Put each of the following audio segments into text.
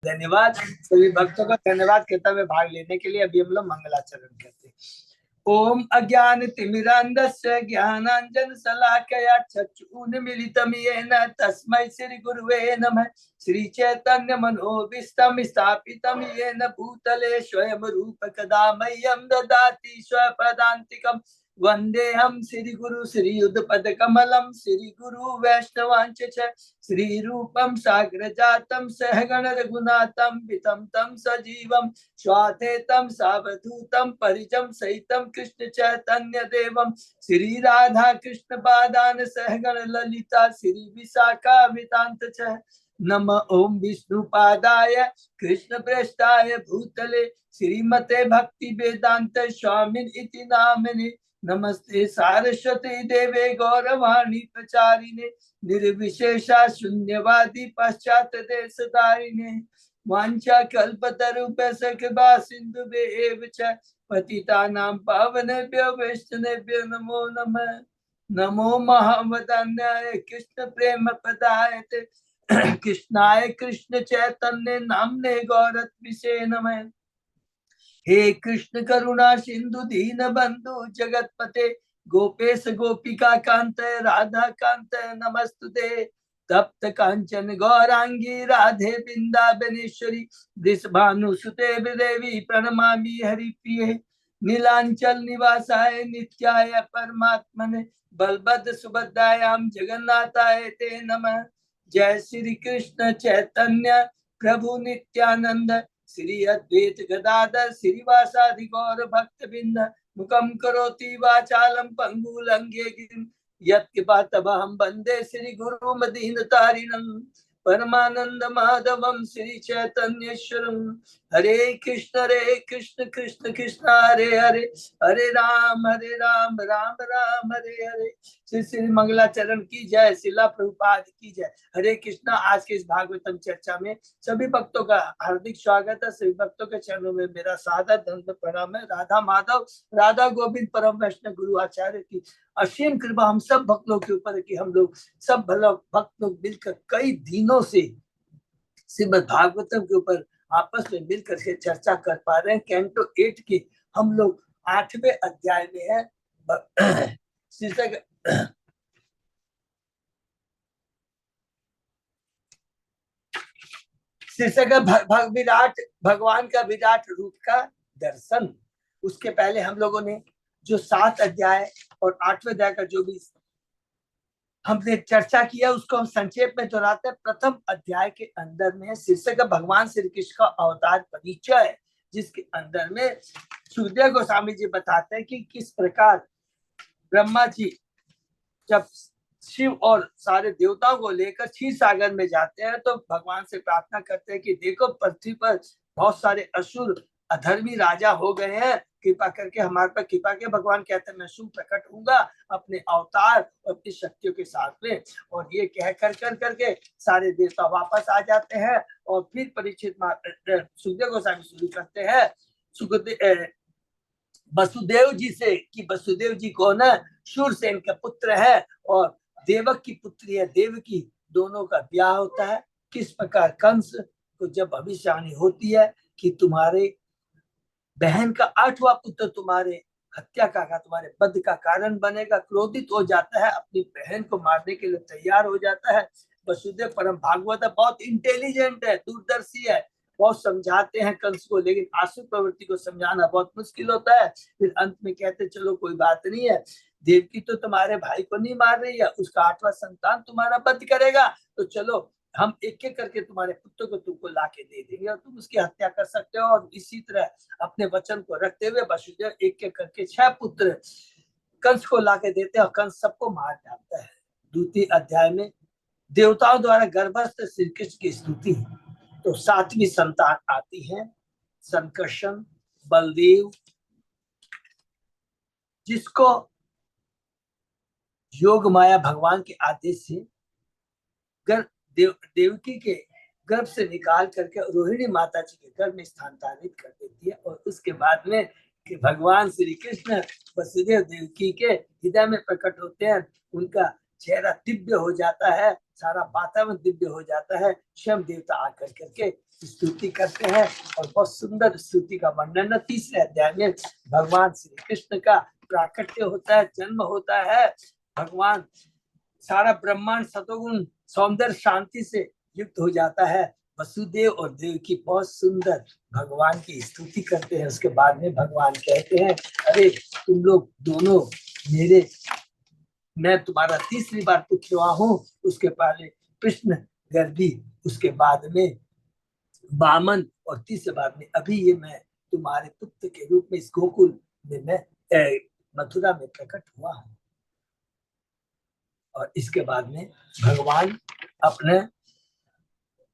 धन्यवाद सभी भक्तों का, धन्यवाद कहता हुए भाग लेने के लिए। अभी हम लोग मंगलाचरण करते हैं। ओम अज्ञान तिमिरांधस्य ज्ञानांजन शलाकया चक्षुन्मीलितं येन तस्मै श्री गुरुवे नमः। श्री चैतन्य मनोभीष्टं स्थापितं येन भूतले स्वयं रूप कदा मह्यं ददाति स्वपदान्तिकम्। वंदेहम श्री गुरु श्री युद्धपद कमलम श्री गुरु वैष्णवांच श्री रूपम साग्र जातम सहगण रघुनाथम वितम तम सजीवम स्वाधेतम सावधूतम परिजम सहितम कृष्ण चैतन्य देवम श्री राधा कृष्ण पादान सहगण ललिता श्री विशाखा वितांत नम ओम विष्णुपादाय कृष्ण प्रेष्ठाय भूतले श्रीमते भक्ति वेदांत स्वामिन इति नामिने। नमस्ते सारस्वती देवे गौरवाणी प्रचारिणे निर्विशेषा शून्यवादी पाश्चात देशधारिणे वांछा कल्पतरुभ्यश्च कृपा सिन्धुभ्येव च पतितानां पावनेभ्यो वैष्णवेभ्यो नमो नमः। नमो महावदान्याय कृष्ण प्रेम पदाय कृष्णाय कृष्ण चैतन्य नामने गौरत्विषे नमः। हे कृष्ण करुणा सिंधु दीन बंधु जगतपते गोपेश गोपिका कांत राधा कांत नमस्तुते। तप्त कांचन गौरांगी राधे बिंदाबनेश्वरी वृषभानुसुते देवी प्रणमामि हरिप्रिये। नीलांचल निवासाय नित्याय परमात्मने बलभद्र सुभद्रायां जगन्नाथाय ते नमः। जय श्री कृष्ण चैतन्य प्रभु नित्यानंद श्री अद्वैत गदाधर श्रीवासादि गौर भक्त बिंद मुखम करोति वाचालम पंगुलंघ्ये गिरिं यत्कृपातमहं वन्दे श्री गुरु मदीन तारिणं परमानंद माधवम श्री चैतन्येश्वरम। हरे कृष्ण कृष्ण कृष्ण हरे हरे हरे राम राम राम हरे हरे। श्री श्री मंगलाचरण की जय, शिला प्रभुपाद की जय। हरे कृष्णा। आज के इस भागवतम चर्चा में सभी भक्तों का हार्दिक स्वागत है। सभी भक्तों के चरणों में मेरा सादर दंड प्रणाम है। राधा माधव राधा गोविंद परम वैष्णव गुरु आचार्य की असीम कृपा हम सब भक्तों के ऊपर है कि हम लोग सब भक्त लोग मिलकर कई दिनों से श्रीमद् भागवतम के ऊपर आपस में मिलकर के चर्चा कर पा रहे हैं। कैंटो 8 के हम लोग 8वें अध्याय में है। शीर्षक विराट, भगवान का विराट रूप का दर्शन। उसके पहले हम लोगों ने जो 7 अध्याय और 8वें अध्याय का जो भी हमने चर्चा किया उसको हम संक्षेप में दोहराते हैं। प्रथम अध्याय के अंदर में शीर्षक भगवान श्री कृष्ण का अवतार परिचय, जिसके अंदर में सुखदेव गोस्वामी जी बताते हैं कि किस प्रकार ब्रह्मा जी जब शिव और सारे देवताओं को लेकर क्षीर सागर में जाते हैं तो भगवान से प्रार्थना करते हैं कि देखो पृथ्वी पर बहुत सारे असुर अधर्मी राजा हो गए हैं, कृपा करके हमारे पर कृपा के। भगवान कहते हैं मैं शुभ प्रकट होऊंगा अपने अवतार और अपनी शक्तियों के साथ में। और ये कह कर करके सारे देवता वापस आ जाते हैं और फिर परीक्षित सुखदेव गोस्वामी शुरू करते हैं वसुदेव जी से कि वसुदेव जी कौन है? शूरसेन का पुत्र है और देवक की पुत्री है देवकी। दोनों का ब्याह होता है। किस प्रकार कंस को जब भविष्यवाणी होती है कि तुम्हारे बहन का 8वां पुत्र तुम्हारे हत्या का तुम्हारे वध का कारण बनेगा, क्रोधित हो जाता है, अपनी बहन को मारने के लिए तैयार हो जाता है। वसुदेव परम भागवत है, बहुत इंटेलिजेंट है, दूरदर्शी है, बहुत समझाते हैं कंस को, लेकिन आसुर प्रवृत्ति को समझाना बहुत मुश्किल होता है। फिर अंत में कहते चलो कोई बात नहीं है, देवकी तो तुम्हारे भाई को नहीं मार रही है, उसका 8वां संतान तुम्हारा वध करेगा, तो चलो हम एक एक करके तुम्हारे पुत्र को तुमको लाके दे देंगे और तुम उसकी हत्या कर सकते हो। और इसी तरह अपने वचन को रखते हुए वसुदेव एक एक करके 6 पुत्र कंस को लाके देते हैं और कंस सबको मार डालता है। द्वितीय अध्याय में देवताओं द्वारा गर्भस्थ श्री कृष्ण की स्तुति। तो 7वीं संतान आती है संकर्षण बलदेव, जिसको योग माया भगवान के आदेश से देवकी के गर्भ से निकाल करके रोहिणी माता जी के गर्भ में स्थानांतरित कर देती है। और उसके बाद में कि भगवान श्री कृष्ण वसुदेव देवकी के हृदय में प्रकट होते हैं, उनका चेहरा दिव्य हो जाता है, सारा वातावरण दिव्य हो जाता है। स्वयं देवता आकर करके स्तुति करते हैं और बहुत सुंदर स्तुति का वर्णन तीसरे अध्याय में भगवान श्री कृष्ण का प्राकट्य होता है, जन्म होता है। भगवान सारा ब्रह्मांड सतोगुण सौंदर्य शांति से युक्त हो जाता है। वसुदेव और देवकी बहुत सुंदर भगवान की स्तुति करते हैं। उसके बाद में भगवान कहते हैं, अरे तुम लोग दोनों मेरे, मैं तुम्हारा तीसरी बार पुत्र हुआ हूँ। उसके पहले कृष्ण गर्भी, उसके बाद में वामन और तीसरे बाद में अभी ये मैं तुम्हारे पुत्र के रूप में इस गोकुल में मैं मथुरा में प्रकट हुआ हूँ। और इसके बाद में भगवान अपने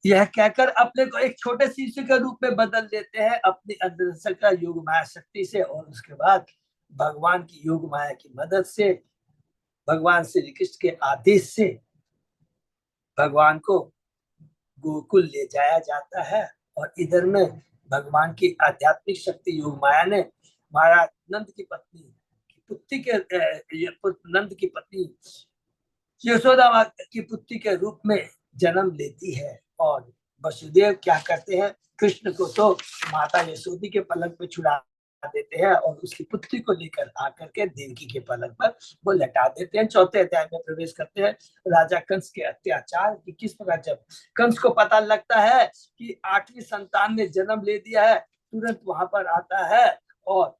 यह कहकर अपने को एक छोटे शिशु के रूप में बदल देते हैं अपनी अंदर योग माया शक्ति से। और उसके बाद भगवान की योग माया की मदद से, भगवान श्री कृष्ण के आदेश से भगवान को गोकुल ले जाया जाता है। और इधर में भगवान की आध्यात्मिक शक्ति योग माया ने महाराज नंद की पत्नी की पुत्री के नंद की पत्नी यशोदा की पुत्री के रूप में जन्म लेती है। और वसुदेव क्या करते हैं, कृष्ण को तो माता यशोदी के पलंग पे छुड़ा देते हैं और उसकी पुत्री को लेकर आकर के देवकी के पलंग पर वो लटा देते हैं। चौथे अध्याय में प्रवेश करते हैं राजा कंस के अत्याचार की किस प्रकार। जब कंस को पता लगता है कि 8वीं संतान ने जन्म ले दिया है, तुरंत वहां पर आता है और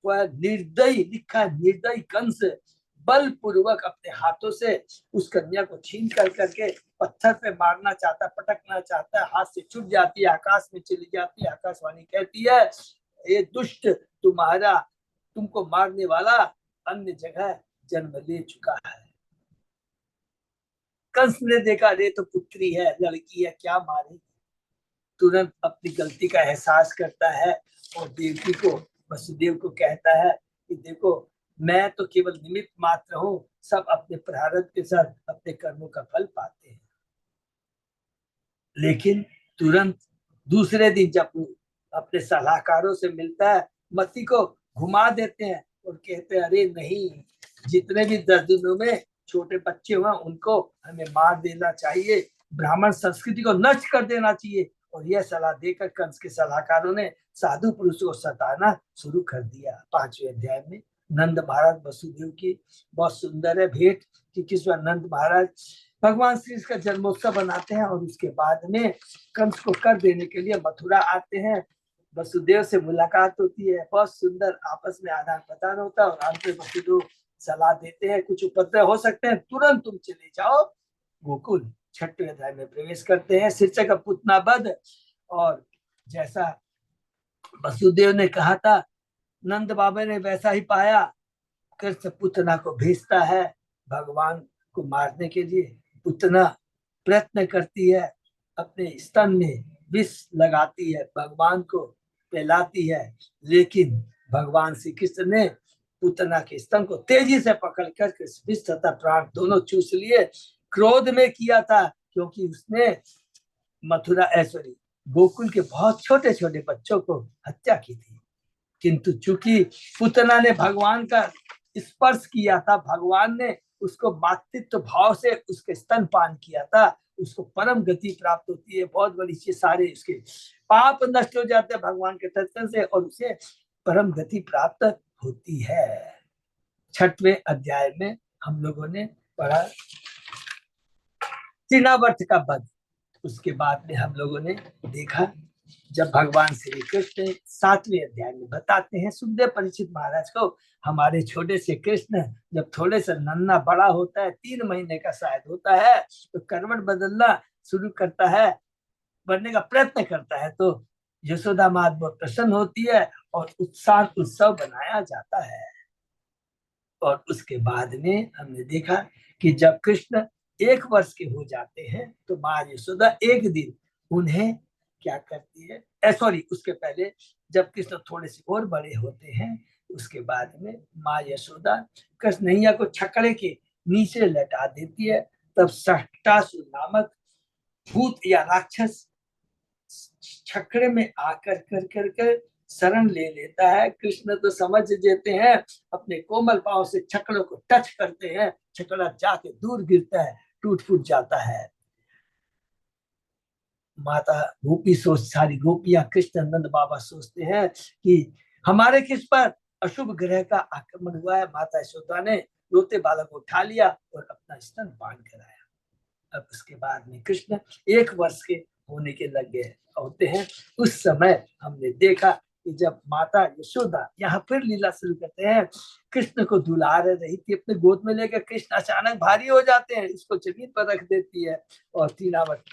वह निर्दयी, लिखा निर्दयी कंस बलपूर्वक अपने हाथों से उस कन्या को छीन कर करके पत्थर पे मारना चाहता, पटकना चाहता है। हाथ से छूट जाती है, आकाश में चली जाती है। आकाशवाणी कहती है, ये दुष्ट तुमको मारने वाला अन्य जगह जन्म ले चुका है। कंस ने देखा, रे तो पुत्री है, लड़की है, क्या मारेगी। तुरंत अपनी गलती का एहसास करता है और देवकी को, वसुदेव को कहता है कि देखो, मैं तो केवल निमित्त मात्र हूँ, सब अपने प्रारब्ध के साथ अपने कर्मों का फल पाते हैं। लेकिन तुरंत दूसरे दिन जब अपने सलाहकारों से मिलता है, मती को घुमा देते हैं और कहते हैं, अरे नहीं, जितने भी 10 दिनों में छोटे बच्चे हुए उनको हमें मार देना चाहिए, ब्राह्मण संस्कृति को नष्ट कर देना चाहिए। और यह सलाह देकर कंस के सलाहकारों ने साधु पुरुष को सताना शुरू कर दिया। 5वें अध्याय में नंद महाराज वसुदेव की बहुत सुंदर है भेंट कि किस बार नंद महाराज भगवान श्री कृष्ण का जन्मोत्सव बनाते हैं और उसके बाद में कंस को कर देने के लिए मथुरा आते हैं। वसुदेव से मुलाकात होती है, बहुत सुंदर आपस में आदान प्रदान होता है और अंत में वसुदेव सलाह देते हैं, कुछ उपद्रव हो सकते हैं, तुरंत तुम चले जाओ गोकुल। 6वें अध्याय में प्रवेश करते हैं, शीर्षक पुतना वध। और जैसा वसुदेव ने कहा था, नंद बाबा ने वैसा ही पाया। कृष्ण पुतना को भेजता है भगवान को मारने के लिए। पुतना प्रयत्न करती है, अपने स्तन में विष लगाती है, भगवान को पिलाती है, लेकिन भगवान श्री कृष्ण ने पुतना के स्तन को तेजी से पकड़ कर विष तथा प्राण दोनों चूस लिए। क्रोध में किया था, क्योंकि उसने मथुरा ऐश्वरी गोकुल के बहुत छोटे छोटे बच्चों को हत्या की थी। किंतु चूंकि पुतना ने भगवान का स्पर्श किया था, भगवान ने उसको मातृत्व भाव से उसके स्तनपान किया था, उसको परम गति प्राप्त होती है। बहुत बड़ी चीज, सारे उसके पाप नष्ट हो जाते हैं भगवान के दर्शन से और उसे परम गति प्राप्त होती है। 6वें अध्याय में हम लोगों ने पढ़ा तृणावर्त का वध। उसके बाद में हम लोगों ने देखा जब भगवान श्री कृष्ण 7वें अध्याय में बताते हैं, सुखदेव परीक्षित महाराज को, हमारे छोटे से कृष्ण जब थोड़े से नन्हा बड़ा होता है, 3 महीने का शायद होता है, तो करवट बदलना शुरू करता है, बनने का प्रयत्न करता है। तो यशोदा माँ बहुत प्रसन्न होती है और उत्सव बनाया जाता है। और उसके बाद में हमने देखा कि जब कृष्ण 1 वर्ष के हो जाते हैं तो माँ यशोदा एक दिन उन्हें क्या करती है, सॉरी, उसके पहले जब कृष्ण थोड़े से और बड़े होते हैं, उसके बाद में माँ यशोदा कृष्णैया को छकड़े के नीचे लटा देती है। तब सट्टासुर नामक भूत या राक्षस छकड़े में आकर कर शरण ले लेता है। कृष्ण तो समझ देते हैं, अपने कोमल पांव से छकड़ों को टच करते हैं, छकड़ा जाके दूर गिरता है, टूट फूट जाता है। माता गोपी सारी गोपियां, कृष्ण नंद बाबा सोचते हैं कि हमारे किस पर अशुभ ग्रह का आक्रमण हुआ है। माता यशोदा ने रोते बालक को उठा लिया और अपना स्तन पान कराया। अब उसके बाद में कृष्ण 1 वर्ष के होने के लग गए होते हैं। उस समय हमने देखा कि जब माता यशोदा यहाँ फिर लीला शुरू करते हैं, कृष्ण को दुला रही थी अपने गोद में लेकर, कृष्ण अचानक भारी हो जाते हैं, इसको जमीन पर रख देती है और तीनावत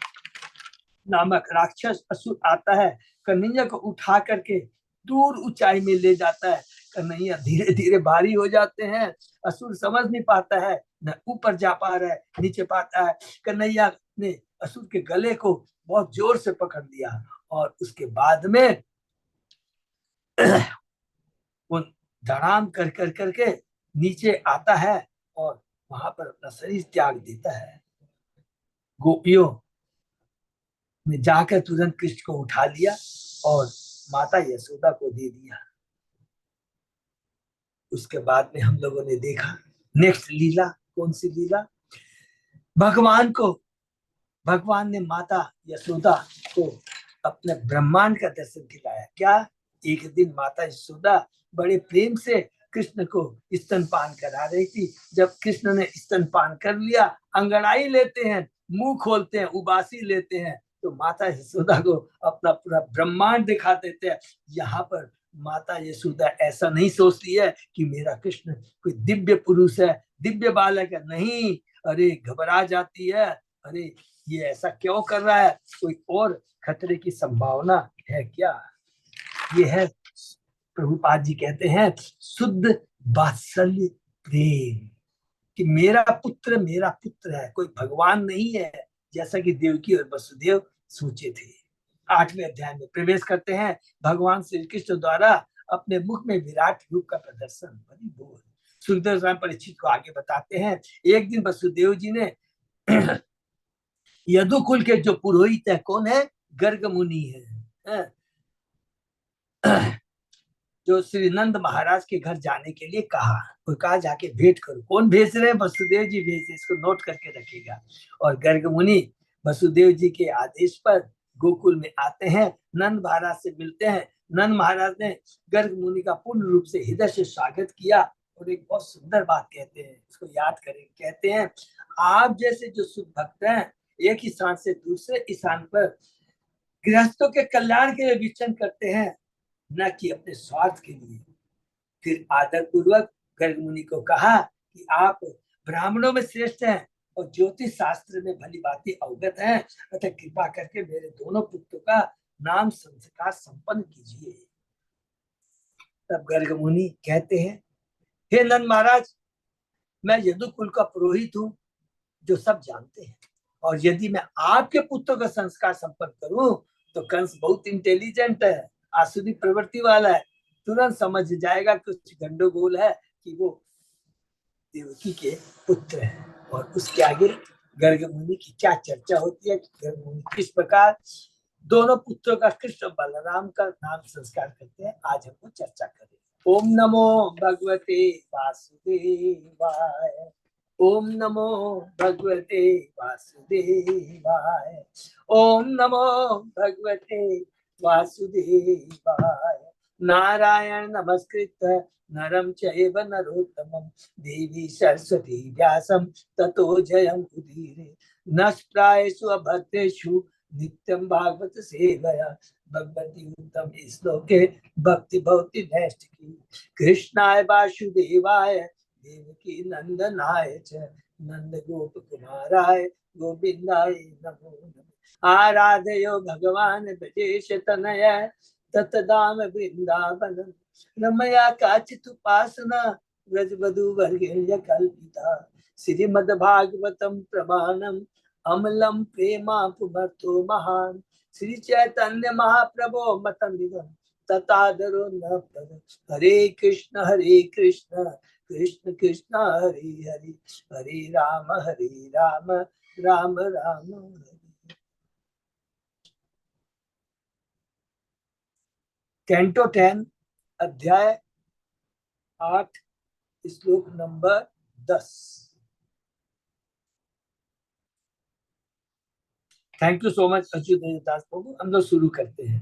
नामक राक्षस असुर आता है, कन्हैया को उठा करके दूर ऊंचाई में ले जाता है। कन्हैया धीरे धीरे भारी हो जाते हैं, असुर समझ नहीं पाता है, न ऊपर जा पा रहा है नीचे पाता है। कन्हैया ने असुर के गले को बहुत जोर से पकड़ लिया और उसके बाद में वो धड़ाम कर कर करके नीचे आता है और वहां पर अपना शरीर त्याग देता है। गोपियों ने जाकर तुरंत कृष्ण को उठा लिया और माता यशोदा को दे दिया। उसके बाद में हम लोगों ने देखा नेक्स्ट लीला। कौन सी लीला? भगवान ने माता यशोदा को अपने ब्रह्मांड का दर्शन दिलाया। क्या? एक दिन माता यशोदा बड़े प्रेम से कृष्ण को स्तनपान करा रही थी। जब कृष्ण ने स्तनपान कर लिया, अंगड़ाई लेते हैं, मुंह खोलते हैं, उबासी लेते हैं, तो माता यशोदा को अपना पूरा ब्रह्मांड दिखा देते हैं। यहाँ पर माता यशोदा ऐसा नहीं सोचती है कि मेरा कृष्ण कोई दिव्य पुरुष है, दिव्य बालक है। नहीं, अरे घबरा जाती है, अरे ये ऐसा क्यों कर रहा है, कोई और खतरे की संभावना है क्या? ये है, प्रभुपाद जी कहते हैं, शुद्ध वात्सल्य प्रेम, कि मेरा पुत्र है, कोई भगवान नहीं है, जैसा कि देवकी और वसुदेव सोचे थे। 8वें अध्याय में प्रवेश करते हैं। भगवान श्री कृष्ण द्वारा अपने मुख में विराट रूप का प्रदर्शन। बड़ी बोल सुखदेव स्वामी परीक्षित को आगे बताते हैं, एक दिन वसुदेव जी ने यदुकुल के जो पुरोहित है, कौन है? गर्ग मुनि है, जो श्री नंद महाराज के घर जाने के लिए कहा, कोई कहा जाके भेंट करो। कौन भेज रहे हैं? वसुदेव जी भेज, इसको नोट करके रखिएगा। और गर्ग मुनि वसुदेव जी के आदेश पर गोकुल में आते हैं, नंद महाराज से मिलते हैं। नंद महाराज ने गर्ग मुनि का पूर्ण रूप से हृदय से स्वागत किया और एक बहुत सुंदर बात कहते हैं, इसको याद करें। कहते हैं, आप जैसे जो शुद्ध भक्त हैं, एक स्थान से दूसरे स्थान पर गृहस्थों के कल्याण के लिए विचरण करते हैं, न कि अपने स्वार्थ के लिए। फिर आदर पूर्वक गर्ग मुनि को कहा कि आप ब्राह्मणों में श्रेष्ठ हैं और ज्योतिष शास्त्र में भली भांति अवगत हैं, अतः कृपा करके मेरे दोनों पुत्रों का नाम संस्कार संपन्न कीजिए। तब गर्ग मुनि कहते हैं, हे नंद महाराज, मैं यदुकुल का पुरोहित हूँ, जो सब जानते हैं, और यदि मैं आपके पुत्रों का संस्कार संपन्न करूं तो कंस बहुत इंटेलिजेंट है, आसुरी प्रवृत्ति वाला है, तुरंत समझ जाएगा कुछ गंडगोल है कि वो देवकी के पुत्र है। और उसके आगे गर्ग मुनि की क्या चर्चा होती है, गर्ग मुनि किस प्रकार दोनों पुत्रों का कृष्ण बलराम का नाम संस्कार करते हैं, आज हमको चर्चा करें। ओम नमो भगवते वासुदेवाय। ओम नमो भगवते वासुदेवाय। ओम नमो भगवते वासुदेवाय। नारायण नमस्कृत नरम चैव नरोत्तमं देवी सरस्वती व्यासं ततो जयं उदीरे। नष्टायेषु अभद्रेषु नित्यं भागवत सेवया भगवती उत्तम श्लोके भक्ति भवति नैष्ठिकी। कृष्णाय वासुदेवाय देवकी नंदनाय च नंद गोप कुमाराय गोविंदाय नमो नमः। आराधयो भगवान ब्रजेश तनय ततदाम वृंदावन रमया काचित् उपासना व्रजवधू वर्गेण्य कल्पिता। श्रीमद्भागवतम प्रमाणम अमलम प्रेमा पुमर्तो महान। श्री चैतन्य महाप्रभो मतंबिदं ततादरो न पद। हरे कृष्ण कृष्ण कृष्ण हरे हरे, हरे राम राम राम हरे। कैंटो 10 अध्याय 8 श्लोक number 10। Thank you so much Achyut Das Prabhu. हम लोग शुरू करते हैं।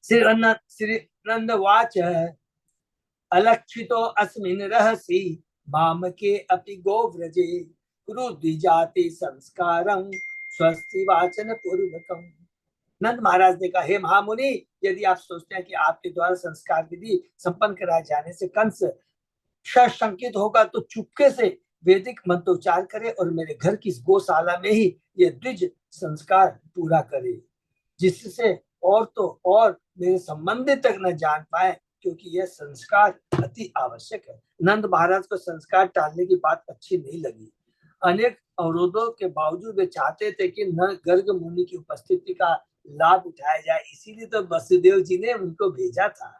श्री नंद वाच अलक्षितो अस्मिन् रहसि मामके अपि गोव्रजे कुरु द्विजाति संस्कारं स्वस्ति वाचन पूर्वकम। नंद महाराज ने कहा, हे महामुनि, यदि आप सोचते हैं कि आपके द्वारा संस्कार विधि संपन्न कराए जाने से कंस सशंकित होगा तो चुपके से वैदिक मंत्रोच्चार करे और मेरे घर की गौशाला में ही ये द्विज संस्कार पूरा करे, जिससे और तो और मेरे संबंधी तक न जान पाए, क्योंकि यह संस्कार अति आवश्यक है। नंद महाराज को संस्कार टालने की बात अच्छी नहीं लगी। अनेक अवरोधों के बावजूद वे चाहते थे कि न गर्ग मुनि की उपस्थिति का लाभ उठाया जाए, इसीलिए तो वसुदेव जी ने उनको भेजा था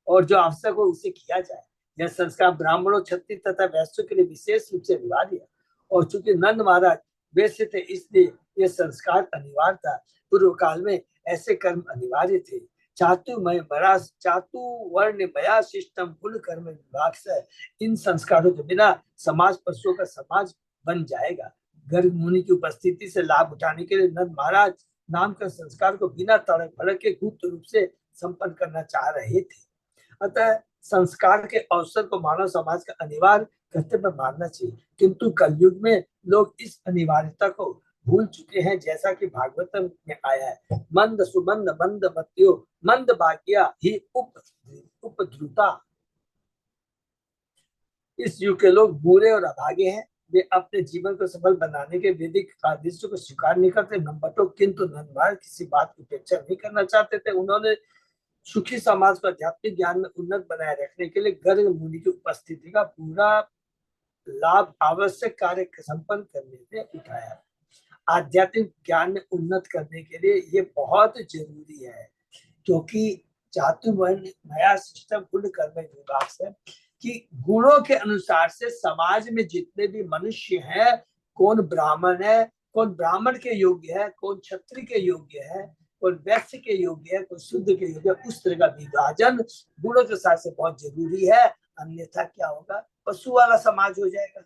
और जो आवश्यक हो उसे किया जाए। यह संस्कार ब्राह्मणों, क्षत्रिय तथा वैश्यों के लिए विशेष रूप से अनिवार्य है, और चूंकि नंद महाराज वैश्य थे इसलिए यह संस्कार अनिवार्य था। पूर्व काल में ऐसे कर्म अनिवार्य थे। चातुवर्ण्यमया शिष्टम कुल कर्म विभाग से इन संस्कारों के बिना समाज पशुओं का समाज बन जाएगा। गर्ग मुनि की उपस्थिति से लाभ उठाने के लिए नंद महाराज नाम का संस्कार को बिना तड़क भड़क के गुप्त रूप से संपन्न करना चाह रहे थे। अतः संस्कार के अवसर को मानव समाज का अनिवार्य कर्तव्य मानना चाहिए, किंतु कलयुग में लोग इस अनिवार्यता को भूल चुके हैं। जैसा कि भागवतम में आया है, मंद सुमंद मंद मत्यो मंद भाग्या ही उपद्रुता। इस युग के लोग बुरे और अभागे हैं। वे अपने जीवन को सफल बनाने के वैदिक आदेशों को स्वीकार नहीं करते। नंबर 2, किंतु नंद महाराज किसी बात की उपेक्षा नहीं करना चाहते थे। उन्होंने सुखी समाज को आध्यात्मिक ज्ञान में उन्नत बनाए रखने के लिए गर्ग मुनि की उपस्थिति का पूरा लाभ आवश्यक कार्य संपन्न करने से उठाया। आध्यात्मिक ज्ञान में उन्नत करने के लिए ये बहुत जरूरी है, क्योंकि चातुर्वर्ण नया सिस्टम कुल कर्म विभाग से कि गुणों के अनुसार से समाज में जितने भी मनुष्य हैं, कौन ब्राह्मण है, कौन ब्राह्मण के योग्य है, कौन क्षत्रिय के योग्य है, कौन वैश्य के योग्य है, कौन शुद्ध के योग्य है, उस तरह का विभाजन गुणों के साथ से बहुत जरूरी है। अन्यथा क्या होगा, पशु वाला समाज हो जाएगा।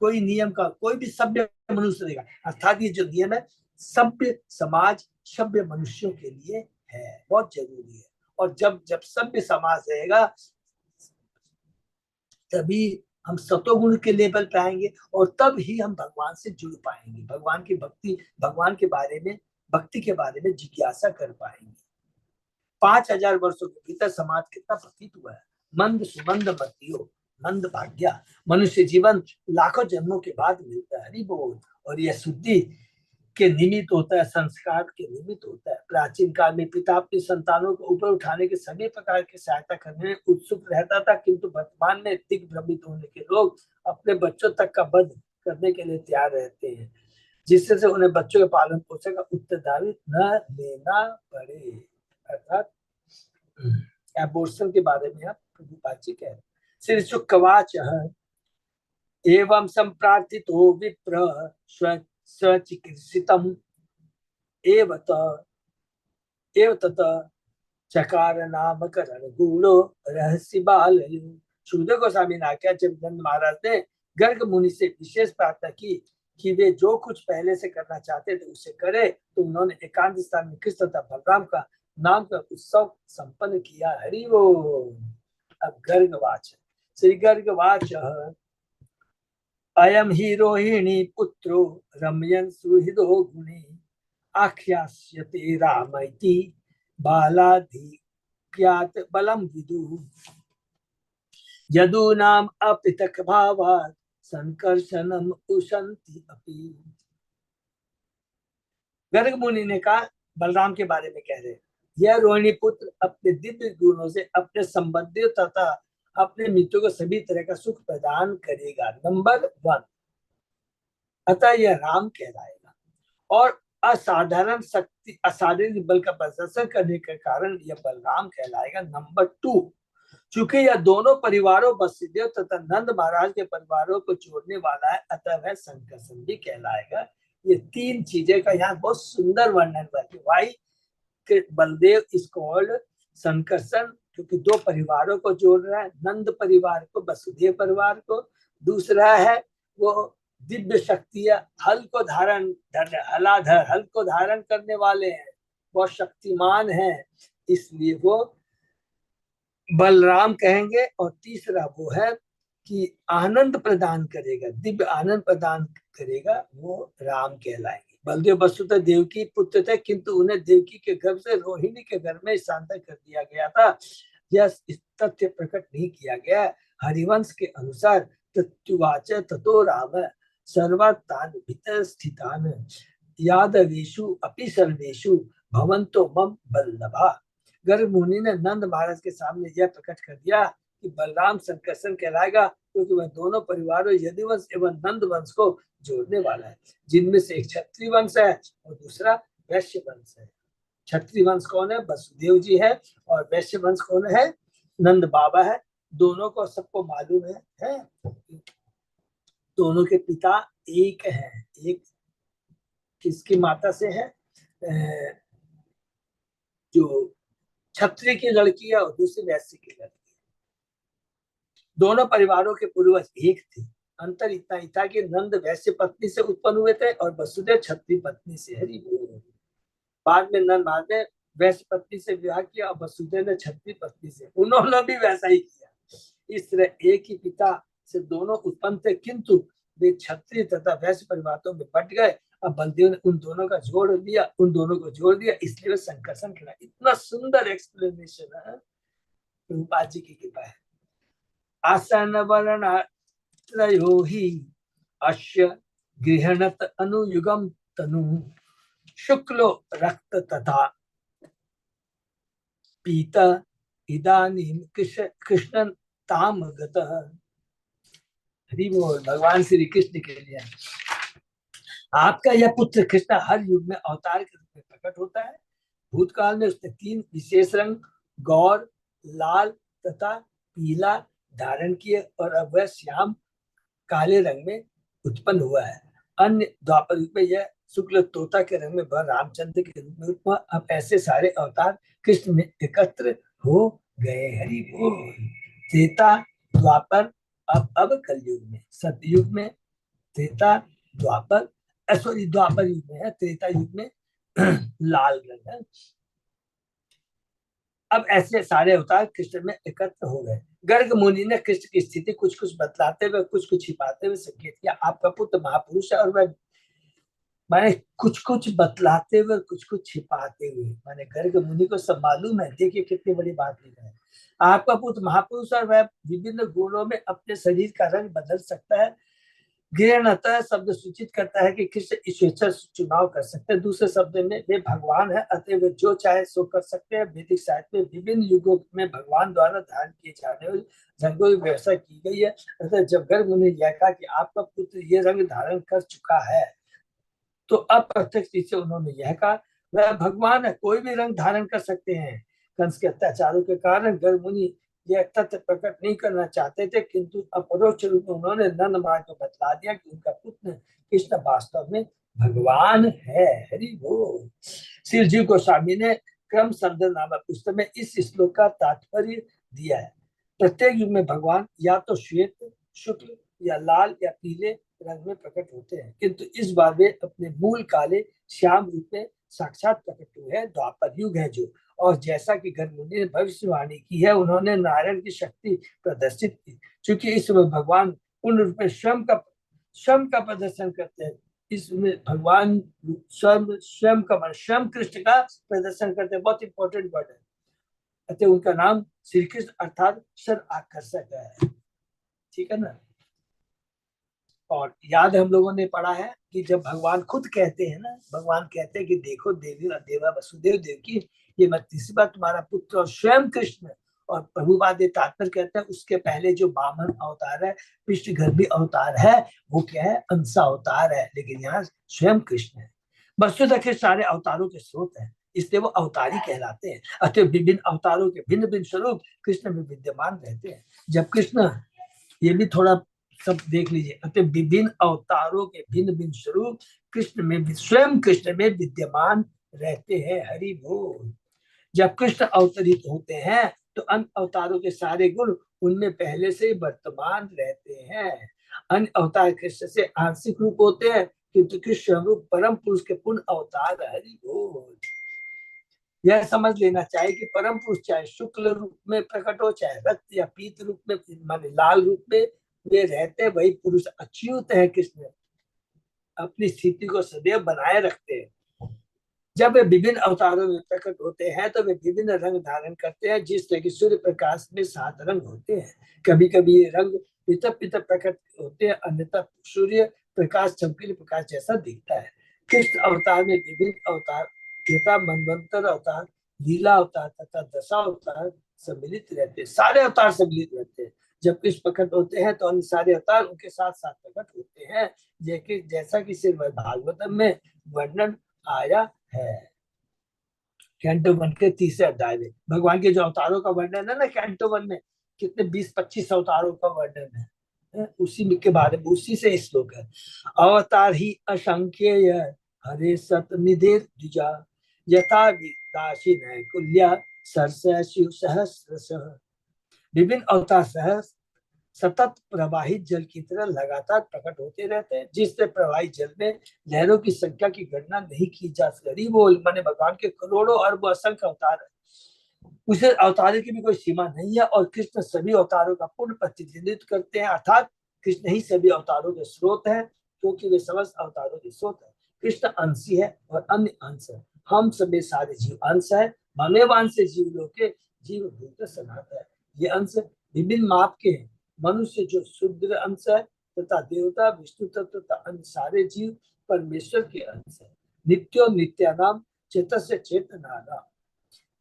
कोई नियम का कोई भी सभ्य मनुष्य रहेगा। अर्थात ये जो नियम है सभ्य समाज सभ्य मनुष्यों के लिए है, बहुत जरूरी है। और जब सभ्य समाज रहेगा तभी हम सतोगुण के लेवल पे आएंगे और तब ही हम भगवान से जुड़ पाएंगे, भगवान की भक्ति, भगवान के बारे में, भक्ति के बारे में जिज्ञासा कर पाएंगे। 5000 वर्षों के भीतर समाज कितना पतित हुआ है। मंद सुमंद मतियो मंद भाग्या, मनुष्य जीवन लाखों जन्मों के बाद मिलता है। हरि बोल। और यह शुद्धि के निमित्त होता है, संस्कार के निमित्त होता है। प्राचीन काल में पिता अपनी संतानों को ऊपर उठाने के सभी प्रकार की सहायता करने में उत्सुक रहता था, किंतु वर्तमान में दिग्भ्रमित होने के लोग अपने बच्चों तक का वध करने के लिए तैयार रहते हैं, जिससे उन्हें बच्चों के पालन पोषण का उत्तरदायित्व न लेना पड़े। अर्थात एबॉर्शन के बारे में आप प्रभुपाद जी कह रहे हैं। श्री शुकवाच एवं संप्रार्थितो विप्र स्वचिकित्सितम् एव तत चकार नामकरण गूढ़ो रहस्य बालयु। सुखदेव गोस्वामी ने आज्ञा, जब नंद महाराज ने गर्ग मुनि से विशेष प्रार्थना की कि वे जो कुछ पहले से करना चाहते थे उसे करे, तो उन्होंने एकांत स्थान में कृष्ण तथा बलराम का नाम का उत्सव संपन्न किया। हरि बोल। अब गर्गवाच, श्री गर्गवाच अयम ही रोहिणी पुत्रो रमयन सुहृदो गुणी आख्यास्यते रामैति बालाधिक्यात बलम विदु यदूनाम अपृथक भावात् संकर्षणम उशन्ति अपि। गर्ग मुनि ने कहा, बलराम के बारे में कह रहे, यह रोहिणी पुत्र अपने दिव्य गुणों से अपने संबंधियों तथा अपने मित्रों को सभी तरह का सुख प्रदान करेगा। नंबर 1, अतः यह राम कहलाएगा और असाधारण शक्ति असाधारण बल का प्रदर्शन करने के कारण यह बलराम कहलाएगा। नंबर 2, चूंकि यह दोनों परिवारों वसुदेव तथा नंद महाराज के परिवारों को जोड़ने वाला है, अतः वह संकर्षण भी कहलाएगा। ये 3 चीजें का यहाँ बहुत सुंदर वर्णन हुआ कि Y Baldev is called Sankarshan, क्योंकि 2 परिवारों को जोड़ रहा है, नंद परिवार को वसुदेव परिवार को। दूसरा है वो दिव्य शक्तियां हल को हलाधर हल को धारण करने वाले हैं, बहुत शक्तिमान है, इसलिए वो बलराम कहेंगे। और तीसरा वो है कि आनंद प्रदान करेगा, दिव्य आनंद प्रदान करेगा, वो राम कहलाएंगे। बलदेव वसुदेव देवकी पुत्र थे, किंतु उन्हें देवकी के गर्भ से रोहिणी के घर में स्थानांतरित कर दिया गया था। यह तथ्य प्रकट नहीं किया गया। हरिवंश के अनुसार तत्वाच ततो राम सर्वतान भीतर स्थितान यादवेशु अपि सर्वेशु भवंतो मम बल्लभा। गर्ग मुनि ने नंद महाराज के सामने यह प्रकट कर दिया कि बलराम संकर्षण कहलाएगा, क्योंकि वह दोनों परिवारों यदुवंश एवं नंद वंश को जोड़ने वाला है, जिनमें से एक क्षत्रिय वंश है और दूसरा वैश्य वंश है। क्षत्रिय वंश कौन है? वसुदेव जी है। और वैश्य वंश कौन है? नंद बाबा है। दोनों को सबको मालूम है? दोनों के पिता एक है। एक किसकी माता से है? जो क्षत्रिय की लड़की है और दूसरी वैश्य की लड़की है। दोनों परिवारों के पूर्वज एक थे। अंतर इतना ही था कि नंद वैश्य पत्नी से उत्पन्न हुए थे और वसुदेव क्षत्रिय पत्नी से। हरि बोल। बाद में नंद बाद में वैश्य पत्नी से विवाह किया और वसुदेव ने क्षत्रिय पत्नी से। उन्होंने भी वैसा ही किया। इस तरह एक ही पिता से दोनों उत्पन्न थे, किंतु वे क्षत्रिय तथा वैश्य परिवारों में बट गए। अब बलदेव ने उन दोनों को जोड़ दिया, इसलिए वे संकर्षण किया। इतना सुंदर एक्सप्लेनेशन है, प्रभुपाद जी की कृपा है। आसन वर्ण त्रयो ही अश्य गृहणत अनुयुगम तनु शुक्लो रक्त तथा पीता इदानीम कृष्ण ताम गतः। हरि बोल। भगवान श्री कृष्ण के लिए आपका यह पुत्र कृष्ण हर युग में अवतार के रूप में प्रकट होता है। भूतकाल में उसने 3 विशेष रंग गौर, लाल तथा पीला धारण किए और अब वह श्याम काले रंग में उत्पन्न हुआ है। अन्य द्वापर युग में यह शुक्ल तोता के रंग में वह रामचंद्र के रूप में उत्पन्न। अब ऐसे सारे अवतार कृष्ण में एकत्र हो गए। हरि बोल। त्रेता द्वापर अब कलयुग में, सतयुग में, त्रेता द्वापर सॉरी द्वापर युग में है, त्रेता युग में लाल रंग है। अब ऐसे सारे अवतार कृष्ण में एकत्र हो गए। गर्ग मुनि ने कृष्ण की स्थिति कुछ कुछ बतलाते हुए कुछ कुछ छिपाते हुए संकेत किया। आपका पुत्र महापुरुष है और वह माने कुछ कुछ बतलाते हुए कुछ कुछ छिपाते हुए, माने गर्ग मुनि को सब मालूम है। देखिए कितनी बड़ी बात लिख रहे हैं। आपका पुत्र महापुरुष और वह विभिन्न गुणों में अपने शरीर का रंग बदल सकता है। गृहणतः शब्द सूचित करता है कि कृष्ण स्वेच्छा चुनाव कर सकते हैं। दूसरे शब्द में वे भगवान है, अतः वे जो चाहे सो कर सकते हैं। वैदिक साहित्य में विभिन्न युगों में भगवान द्वारा धारण किए जाने वाले रंगों की व्यवस्था की गई है। अतः जब गर्ग मुनि ने यह कहा कि आपका पुत्र ये रंग धारण कर चुका है, तो अप्रत्यक्ष रूप से उन्होंने यह कहा वह भगवान है, कोई भी रंग धारण कर सकते हैं। कंस के अत्याचारों के कारण गर्ग मुनि यह तथ्य प्रकट नहीं करना चाहते थे, किंतु अपरोक्ष रूप में उन्होंने नंद महाराज को बतला दिया कि उनका पुत्र कृष्ण वास्तव में भगवान है। हरि बोल। श्री जीव गोस्वामी ने क्रम संदर्भ नामक पुस्तक में इस श्लोक का तात्पर्य दिया है। प्रत्येक युग में भगवान या तो श्वेत, शुक्ल या लाल या पीले रंग में प्रकट होते हैं, किंतु इस बार वे अपने मूल काले श्याम रूप में साक्षात प्रकट हुए हैं। द्वापर युग है जो, और जैसा कि गर्ग मुनि ने भविष्यवाणी की है, उन्होंने नारायण की शक्ति प्रदर्शित की। क्योंकि इस समय भगवान पूर्ण रूप में स्वयं का प्रदर्शन करते हैं। इसमें भगवान स्वयं कृष्ण का प्रदर्शन करते हैं। बहुत इंपॉर्टेंट वर्ड है। अतः उनका नाम श्री कृष्ण अर्थात सर्व आकर्षक है। ठीक है ना। और याद हम लोगों ने पढ़ा है कि जब भगवान खुद कहते हैं ना, भगवान कहते हैं कि देखो देवी और देवा वसुदेव देवकी, ये मैं तीसरी बार तुम्हारा पुत्र और स्वयं कृष्ण। और प्रभुपाद तात्पर्य कहते हैं उसके पहले जो वामन अवतार है, पृष्ठगर्भी अवतार है, वो क्या है? अंसा अवतार है। लेकिन यहाँ स्वयं कृष्ण है। वस्तुतः के सारे अवतारों के स्रोत है, इसलिए वो अवतारी कहलाते हैं। अतः विभिन्न अवतारों के भिन्न भिन्न स्वरूप कृष्ण में विद्यमान रहते हैं। जब कृष्ण, ये भी थोड़ा सब देख लीजिए, अतः विभिन्न अवतारों के भिन्न भिन्न स्वरूप कृष्ण में, स्वयं कृष्ण में विद्यमान रहते हैं। हरि बोल। जब कृष्ण अवतरित होते हैं तो अन्य अवतारों के सारे गुण उनमें पहले से वर्तमान रहते हैं। अन्य अवतार कृष्ण से आंशिक रूप होते हैं, किंतु कृष्ण रूप परम पुरुष के पूर्ण अवतार है। हरि बोल। यह समझ लेना चाहिए कि परम पुरुष चाहे शुक्ल रूप में प्रकट हो, चाहे रक्त या पीत रूप में, माने लाल रूप में वे रहते, वही पुरुष अच्युत है। कृष्ण अपनी स्थिति को सदैव बनाए रखते हैं। जब वे विभिन्न अवतारों में प्रकट होते हैं तो वे विभिन्न रंग धारण करते हैं, जिस तरह की सूर्य प्रकाश में 7 रंग होते हैं। कभी कभी ये रंग पृथक पृथक प्रकट होते हैं, अन्यथा सूर्य प्रकाश चमकीले प्रकाश जैसा दिखता है। कृष्ण अवतार में विभिन्न अवतार यथा मनवंतर अवतार, लीला अवतार तथा दशा अवतार सम्मिलित रहते हैं। सारे अवतार सम्मिलित रहते हैं। जब कृष्ण प्रकट होते हैं तो अन्य सारे अवतार उनके साथ साथ प्रकट होते हैं, जैसा कि श्रीमद् भागवतम में वर्णन आया है। कैंटो 1 के 3 अध्याय में भगवान के जो अवतारों का वर्णन है ना, कैंटो 1 में कितने 20-25 अवतारों का वर्णन है, उसी के बारे में, उसी से श्लोक है। अवतार ही असंख्य हरे सत निधि द्विजा यथा दासी कुल्या सरस शिव सहस्र। विभिन्न अवतार सहस सतत प्रवाहित जल की तरह लगातार प्रकट होते रहते हैं, जिससे प्रवाहित जल में लहरों की संख्या की गणना नहीं की जा सकती। बोल माने भगवान के करोड़ों अरबों असंख्य अवतार है, उसे अवतारों की भी कोई सीमा नहीं है। और कृष्ण सभी अवतारों का पूर्ण प्रतिनिधित्व करते हैं, अर्थात कृष्ण ही सभी अवतारों के स्रोत है, क्योंकि वे समस्त अवतारों के स्रोत है। कृष्ण अंशी है और अन्य अंश है। हम सभी सारे जीव अंश है। ममेवांश जीव लोग के जीव भूत सनातन है। ये अंश विभिन्न माप के हैं। मनुष्य जो शुद्र अंश है तथा देवता विष्णु तत्व तथा अन्य सारे जीव परमेश्वर के अंश है। नित्यो नित्यानाम चेतस्य चेतनानाम।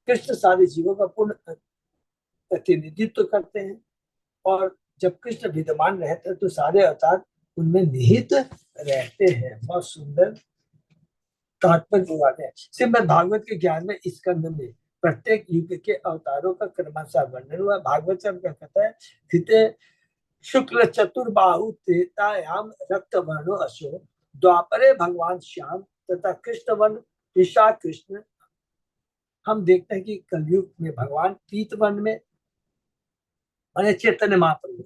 कृष्ण सारे जीवों का पूर्ण प्रतिनिधित्व करते हैं, और जब कृष्ण विद्यमान रहते हैं तो सारे अवतार उनमें निहित रहते हैं। बहुत सुंदर तात्पर्य है। श्रीमद् भागवत के ज्ञान में इस स्कंद में प्रत्येक युग के अवतारों का क्रमशः वर्णन हुआ। भागवत का कहता है, फिते शुक्ल चतुर्बाहु त्रेतायाम रक्त वर्णो अशो, द्वापरे भगवान श्याम तथा कृष्ण वर्ण ऋषा कृष्ण। हम देखते हैं कि कलयुग में भगवान पीत वर्ण में माने चैतन्य महाप्रभु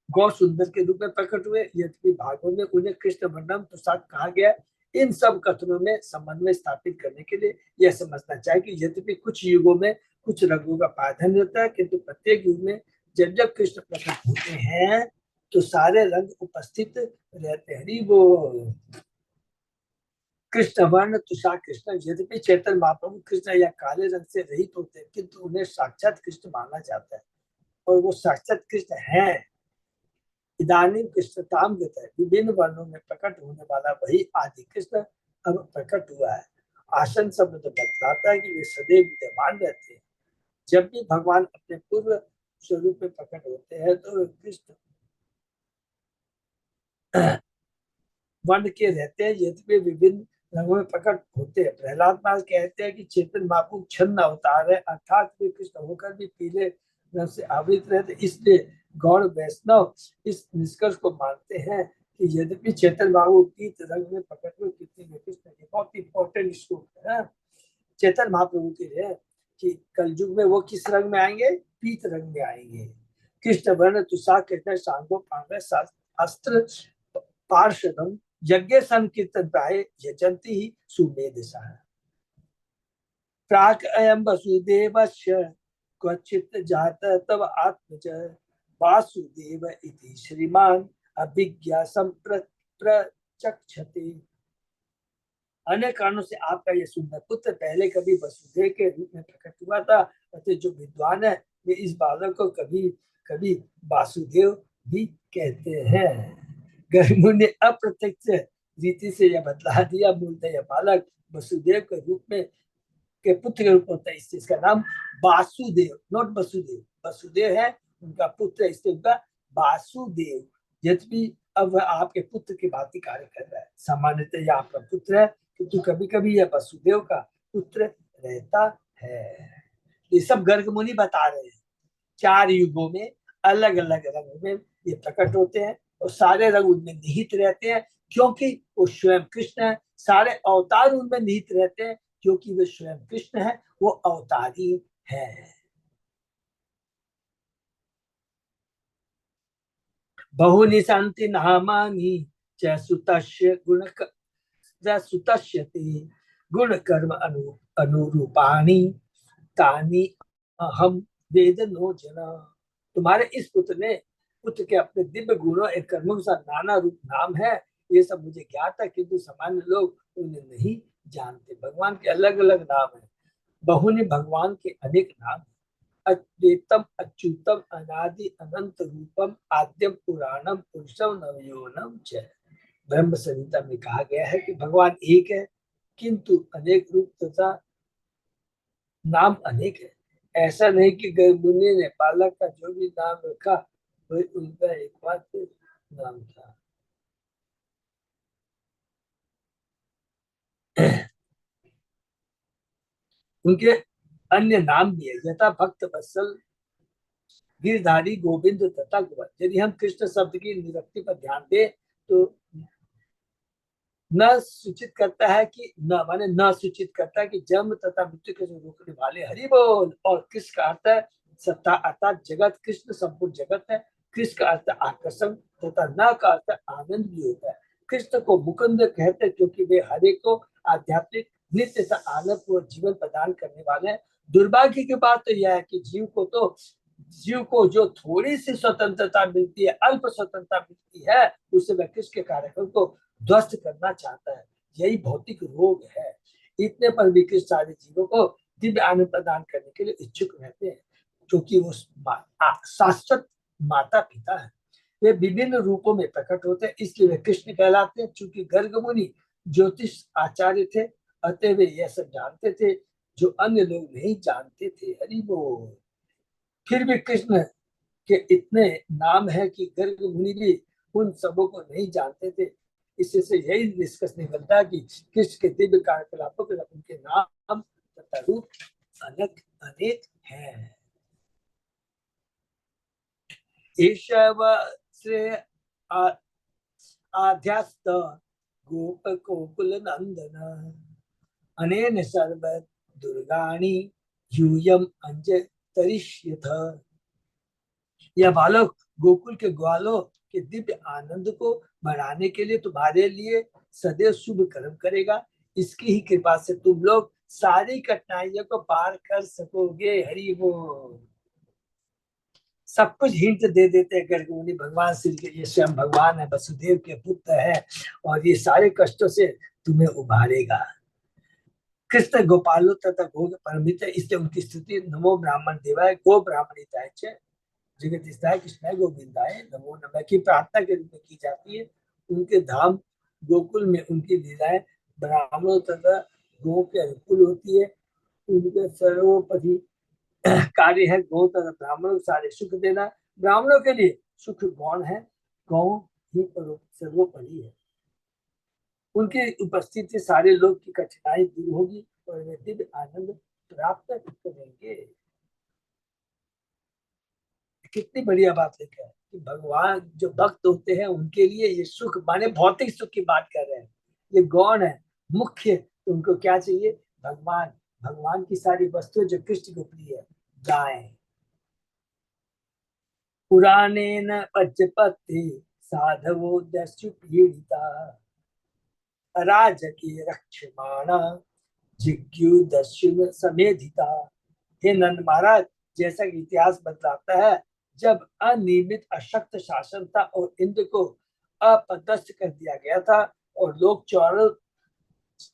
गौ सुंदर के रूप में प्रकट हुए। यद्यपि भागवत में उन्हें कृष्ण वर्णम प्रसाद कहा गया। इन सब कथनों में समन्वय स्थापित करने के लिए यह समझना चाहिए कि यद्यपि कुछ युगों में कुछ रंगों का प्राधान्य होता है, किंतु प्रत्येक युग में जब जब कृष्ण प्रकट होते हैं तो सारे रंग उपस्थित रहते हैं। वो कृष्ण वर्ण तुषार कृष्ण। यद्यपि चैतन्य महाप्रभु कृष्ण या काले रंग से रहित होते हैं, किंतु उन्हें साक्षात कृष्ण माना जाता है, और वो साक्षात कृष्ण है। इदानीं कृष्णताम गतः, विभिन्न वर्णों में प्रकट होने वाला वही आदि कृष्ण अब प्रकट हुआ है। आसन शब्द तो बतलाता है कि वे सदैव विद्यमान रहते हैं। जब भी भगवान अपने पूर्व स्वरूप में प्रकट होते हैं तो कृष्ण वर्ण के रहते हैं, यद्यपि विभिन्न रंगों में प्रकट होते हैं। प्रहलाद महाराज कहते हैं कि चेतन महाप्रभु छन्न अवतार है, अर्थात वे कृष्ण होकर भी पीले रंग से आवृत रहते। इसलिए गौड़ वैष्णव इस निष्कर्ष को मानते हैं कि यद्यपि चेतन बाबू पीत रंग में प्रकट हुए, कितने में कृष्ण के बहुत इंपॉर्टेंट श्लोक है चेतन महाप्रभु के लिए, कि कलयुग में वो किस रंग में आएंगे, पीत रंग में आएंगे। कृष्ण वर्ण तुषा कृष्ण सांगो पांग अस्त्र पार्षदम यज्ञ संकीर्तन प्राय यजंती ही सुमेधसा। प्राक अयम वसुदेवस्य क्वचित जात तव आत्मज वासुदेव इति श्रीमान अभिज्ञा संप्रचक्षते। अनेक कारणों से आपका यह सुंदर पुत्र पहले कभी वसुदेव के रूप में प्रकट हुआ था, अतः जो विद्वान है वे इस बालक को कभी कभी वासुदेव भी कहते हैं। गर्भु ने अप्रत्यक्ष रीति से यह बतला दिया, मूलतः यह बालक वसुदेव के रूप में के पुत्र के रूप में होता है, इससे इसका नाम वासुदेव, नॉट वसुदेव। वसुदेव है उनका पुत्र, इससे उनका वासुदेव। यद्यपि अब वह आपके पुत्र की भांति कार्य कर रहा है। सामान्यतः यह आपका पुत्र है, किंतु कभी कभी यह वसुदेव का पुत्र रहता है। ये सब गर्ग मुनि बता रहे हैं। 4 युगों में अलग अलग रंग में ये प्रकट होते हैं, और सारे रंग उनमें निहित रहते हैं, क्योंकि वो स्वयं कृष्ण है। सारे अवतार उनमें निहित रहते हैं, क्योंकि वे स्वयं कृष्ण है, वो अवतारी है। बहुनि सन्ति नामानि च सुतस्य सुतस्य ते गुण कर्म अनुरूपाणि तानि अहम वेद नो जना। तुम्हारे इस पुत्र के अपने दिव्य गुणों एक कर्मों के साथ नाना रूप नाम है, ये सब मुझे ज्ञात है, किंतु सामान्य लोग उन्हें नहीं जानते। भगवान के अलग अलग नाम है, बहुनी भगवान के अनेक नाम, अद्वैतम अच्युतम अनादि अनंत रूपम आद्यम पुराणम पुरुषम नवयोनम च। ब्रह्म संहिता में कहा गया है कि भगवान एक है, किंतु अनेक रूप तथा नाम अनेक है। ऐसा नहीं कि गर्भमुनि ने बालक का जो भी नाम रखा वही उनका एकमात्र नाम था। उनके अन्य नाम भी है, यथा भक्त वत्सल, गिरधारी, गोविंद तथा गोवर्धन। यदि हम कृष्ण शब्द की निरुक्ति पर ध्यान दें तो न सूचित करता है कि न माने न सूचित करता है कि जन्म तथा मृत्यु के रोकने वाले हरि बोल। और कृष्ण का अर्थ है सत्ता अर्थात जगत, कृष्ण संपूर्ण जगत है। कृष्ण का अर्थ आकर्षण तथा न का अर्थ आनंद भी होता है। कृष्ण को मुकुंद कहते हैं क्योंकि वे हरे को आध्यात्मिक नित्य तथा आनंद पूर्वक जीवन प्रदान करने वाले हैं। दुर्भाग्य की बात तो यह है कि जीव को जो थोड़ी सी स्वतंत्रता मिलती है, अल्प स्वतंत्रता मिलती है, उससे वह कृष्ण के कार्यक्रम को ध्वस्त करना चाहता है। यही भौतिक रोग है। इतने पर भी कृष्ण सारे जीवों को दिव्य आनंद प्रदान करने के लिए इच्छुक रहते हैं, क्योंकि वो शाश्वत माता पिता है। वे विभिन्न रूपों में प्रकट होते हैं, इसलिए वे कृष्ण कहलाते हैं। चूंकि गर्ग मुनि ज्योतिष आचार्य थे, अतः वे यह सब जानते थे जो अन्य लोग नहीं जानते थे। हरि बोल। फिर भी कृष्ण के इतने नाम है कि गर्ग मुनि भी उन सबों को नहीं जानते थे। इससे से यही निष्कर्ष निकलता है कि कृष्ण के दिव्य कार्यकलापों के उनके नाम तथा रूप अनेक अनेक हैं। ईशव श्रेय आध्यास्त गोप गोकुल नंदन अनेन सर्व दुर्गाणी यूयम अंज तरिष्यथ। यह बालक गोकुल के ग्वालों के दिव्य आनंद को बढ़ाने के लिए तुम्हारे लिए सदैव शुभ कर्म करेगा। इसकी ही कृपा से तुम लोग सारी कठिनाइयों को पार कर सकोगे। हरि बोल। सब कुछ हिंट दे देते हैं गर्ग मुनि। भगवान श्री के ये स्वयं भगवान है, वसुदेव के पुत्र है, और ये सारे कष्टों से तुम्हें उभारेगा। कृष्ण गोपालो तथा गो परमित है, इसलिए उनकी स्तुति नमो ब्राह्मण देवाय गो ब्राह्मणिताय च जगत हिताय कृष्णाय गोविंदाय नमो नमः की प्रार्थना के रूप में की जाती है। उनके धाम गोकुल में उनकी लीलाएं ब्राह्मणों तथा गो के अनुकूल होती है। उनके सर्वोपरि कार्य है गौ तथा ब्राह्मणों को सारे सुख देना। ब्राह्मणों के लिए सुख गौण है, गौ ही सर्वोपरि है। उनकी उपस्थिति सारे लोग की कठिनाई दूर होगी और वे दिव्य आनंद प्राप्त करेंगे। कितनी बढ़िया बात है क्या कि भगवान जो भक्त होते हैं उनके लिए ये सुख माने भौतिक सुख की बात कर रहे हैं, ये गौण है। मुख्य तो उनको क्या चाहिए? भगवान, भगवान की सारी वस्तुएं जो कृष्ण को प्रिय है, गाय पुराने न पच्चपति साधवो दस्यु पीड़िता अराजकी रक्षमाणा जिज्ञु दस्यु समेधिता। हे नंद महाराज, जैसा कि इतिहास बतलाता है, जब अनियमित अशक्त शासन था और इंद्र को अपदस्थ कर दिया गया था और लोग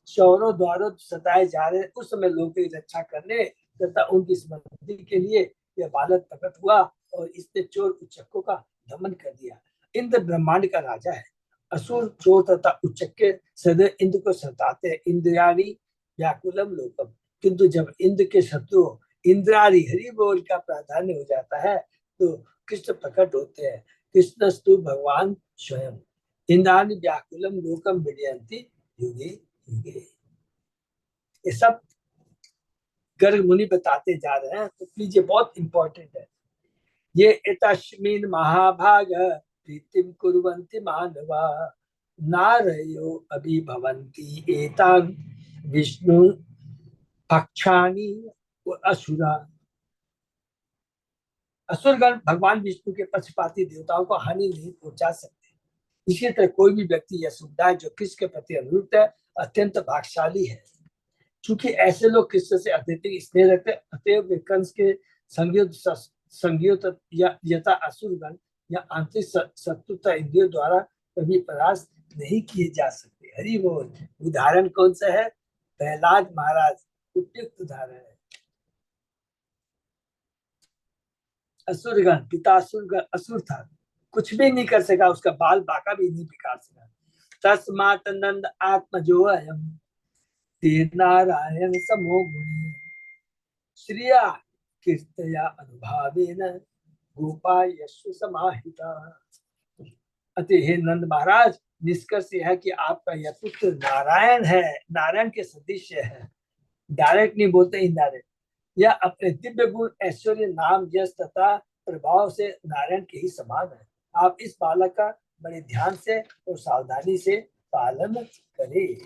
चौरों द्वारों सताए जा रहे, उस समय लोगों की रक्षा करने तथा उनकी स्मृति के लिए यह बालक प्रकट हुआ और इसने चोर उच्चकों का दमन कर दिया। इंद्र ब्रह्मांड का राजा है। असुर चोर तथा उच्चके सदैव इंद्र को सताते हैं। इंद्रियाणी व्याकुलम लोकम। किंतु जब इंद्र के शत्रु इंद्रारी हरि बोल का प्राधान्य हो जाता है तो कृष्ण प्रकट होते हैं। कृष्णस्तु भगवान स्वयं। इंद्राणी व्याकुलम लोकम विजयंती युगे युगे। ये सब गर्ग मुनि बताते जा रहे हैं, तो प्लीज ये बहुत इंपॉर्टेंट है। ये एतस्मिन् महाभाग प्रीतिम कुर्वन्ति मानवा नारयो अभिभवन्ति एतान् विष्णु भक्षाणि असुरा। असुरगण भगवान विष्णु के पक्षपाती देवताओं को हानि नहीं पहुंचा सकते। इसी तरह कोई भी व्यक्ति या समुदाय जो कृष्ण के प्रति अनुरूप है अत्यंत भाग्यशाली है। क्योंकि ऐसे लोग कृष्ण से अत्यधिक स्नेह रखते, अतएव वे कंस के संगियों या यथा असुरगण या आंतरिक शत्रुता इंद्रियों द्वारा कभी परास्त नहीं किए जा सकते। हरि बोल। उदाहरण कौन सा है? प्रहलाद महाराज उपयुक्त उदाहरण है। असुरगण, पिता असुर था, कुछ भी नहीं कर सका, उसका बाल बाका भी नहीं बिगाड़ सका। तस्मात् नंद आत्मजो अयम् तीर नारायण समो गुणी श्रिया कीर्तया अनुभावेन गोपा यशु समाहिता। अतः हे नंद महाराज, निष्कर्ष यह है कि आपका यह पुत्र नारायण है, नारायण के सदृश है। डायरेक्ट नहीं बोलते, इनडायरेक्ट। यह अपने दिव्य गुण, ऐश्वर्य, नाम, यश तथा प्रभाव से नारायण के ही समान है। आप इस बालक का बड़े ध्यान से और सावधानी से पालन करें।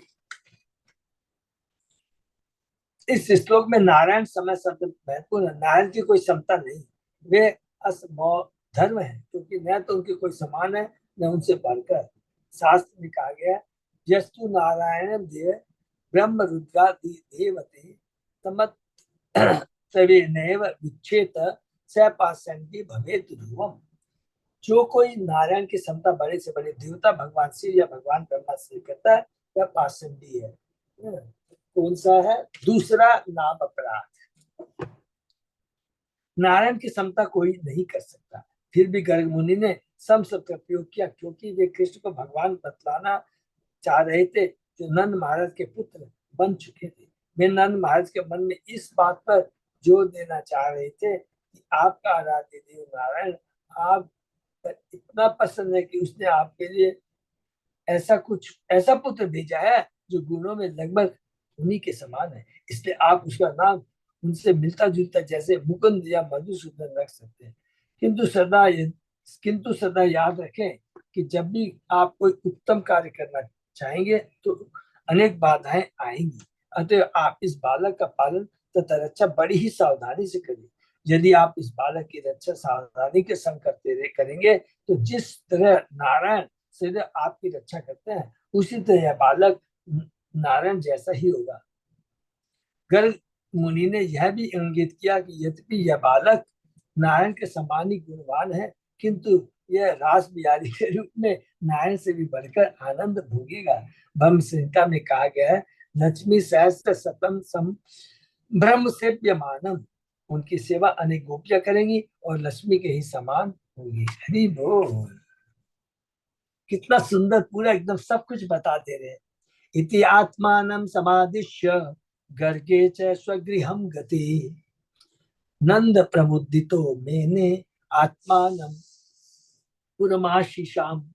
इस श्लोक में नारायण समय शब्द महत्वपूर्ण है। नारायण की कोई क्षमता नहीं, वे असमो धर्म है, क्योंकि न तो उनके कोई समान है न उनसे बढ़कर। शास्त्र में कहा गया, यस्तु नारायण देव ब्रह्म रुद्रादि देवते तमत तवेनैव विच्छेत सपाषण्डी भवेत् ध्रुवम्। जो कोई नारायण की क्षमता बड़े से बड़े देवता भगवान शिव या भगवान ब्रह्मा से करता है वह पाषंडी है। कौन सा है? दूसरा नाम अपराध। नारायण की क्षमता कोई नहीं कर सकता। फिर भी गर्ग मुनि ने सम शब्द का प्रयोग किया, क्योंकि वे कृष्ण को भगवान बतलाना चाह रहे थे जो नंद महाराज के पुत्र बन चुके थे। वे नंद महाराज के मन में इस बात पर जोर देना चाह रहे थे कि आपका आराध्य देव नारायण आप पर इतना पसंद है कि उसने आपके लिए ऐसा पुत्र भेजा है जो गुणों में लगभग उन्हीं के समान है। इसलिए आप उसका नाम उनसे मिलता जुलता जैसे मुकुंद या मधुसूदन रख सकते हैं। किंतु सदा याद रखें कि जब भी आप कोई उत्तम कार्य करना चाहेंगे तो अनेक बाधाएं आएंगी। अतः आप इस बालक का पालन तथा रक्षा बड़ी ही सावधानी से करिए। यदि आप इस बालक की रक्षा सावधानी के संग करेंगे तो जिस तरह नारायण से आपकी रक्षा करते हैं उसी तरह यह बालक नारायण जैसा ही होगा। गर्ग मुनि ने यह भी इंगित किया कि यद्यपि यह बालक नारायण के समान ही गुणवान है, किंतु यह रास बिहारी के रूप में नारायण से भी बढ़कर आनंद भोगेगा। ब्रह्म संहिता में कहा गया है, लक्ष्मी सहस्त्र शतम सम ब्रह्म सेव्यमानम। उनकी सेवा अनेक गोपियां करेंगी और लक्ष्मी के ही समान होगी। हरि बोल। कितना सुंदर, पूरा एकदम सब कुछ बता दे रहे हैं। इति आत्मानं समादिश्य गर्गे च स्वगृहं गति नंद प्रमुदितो मेने आत्मानं पुरमाशिषाम।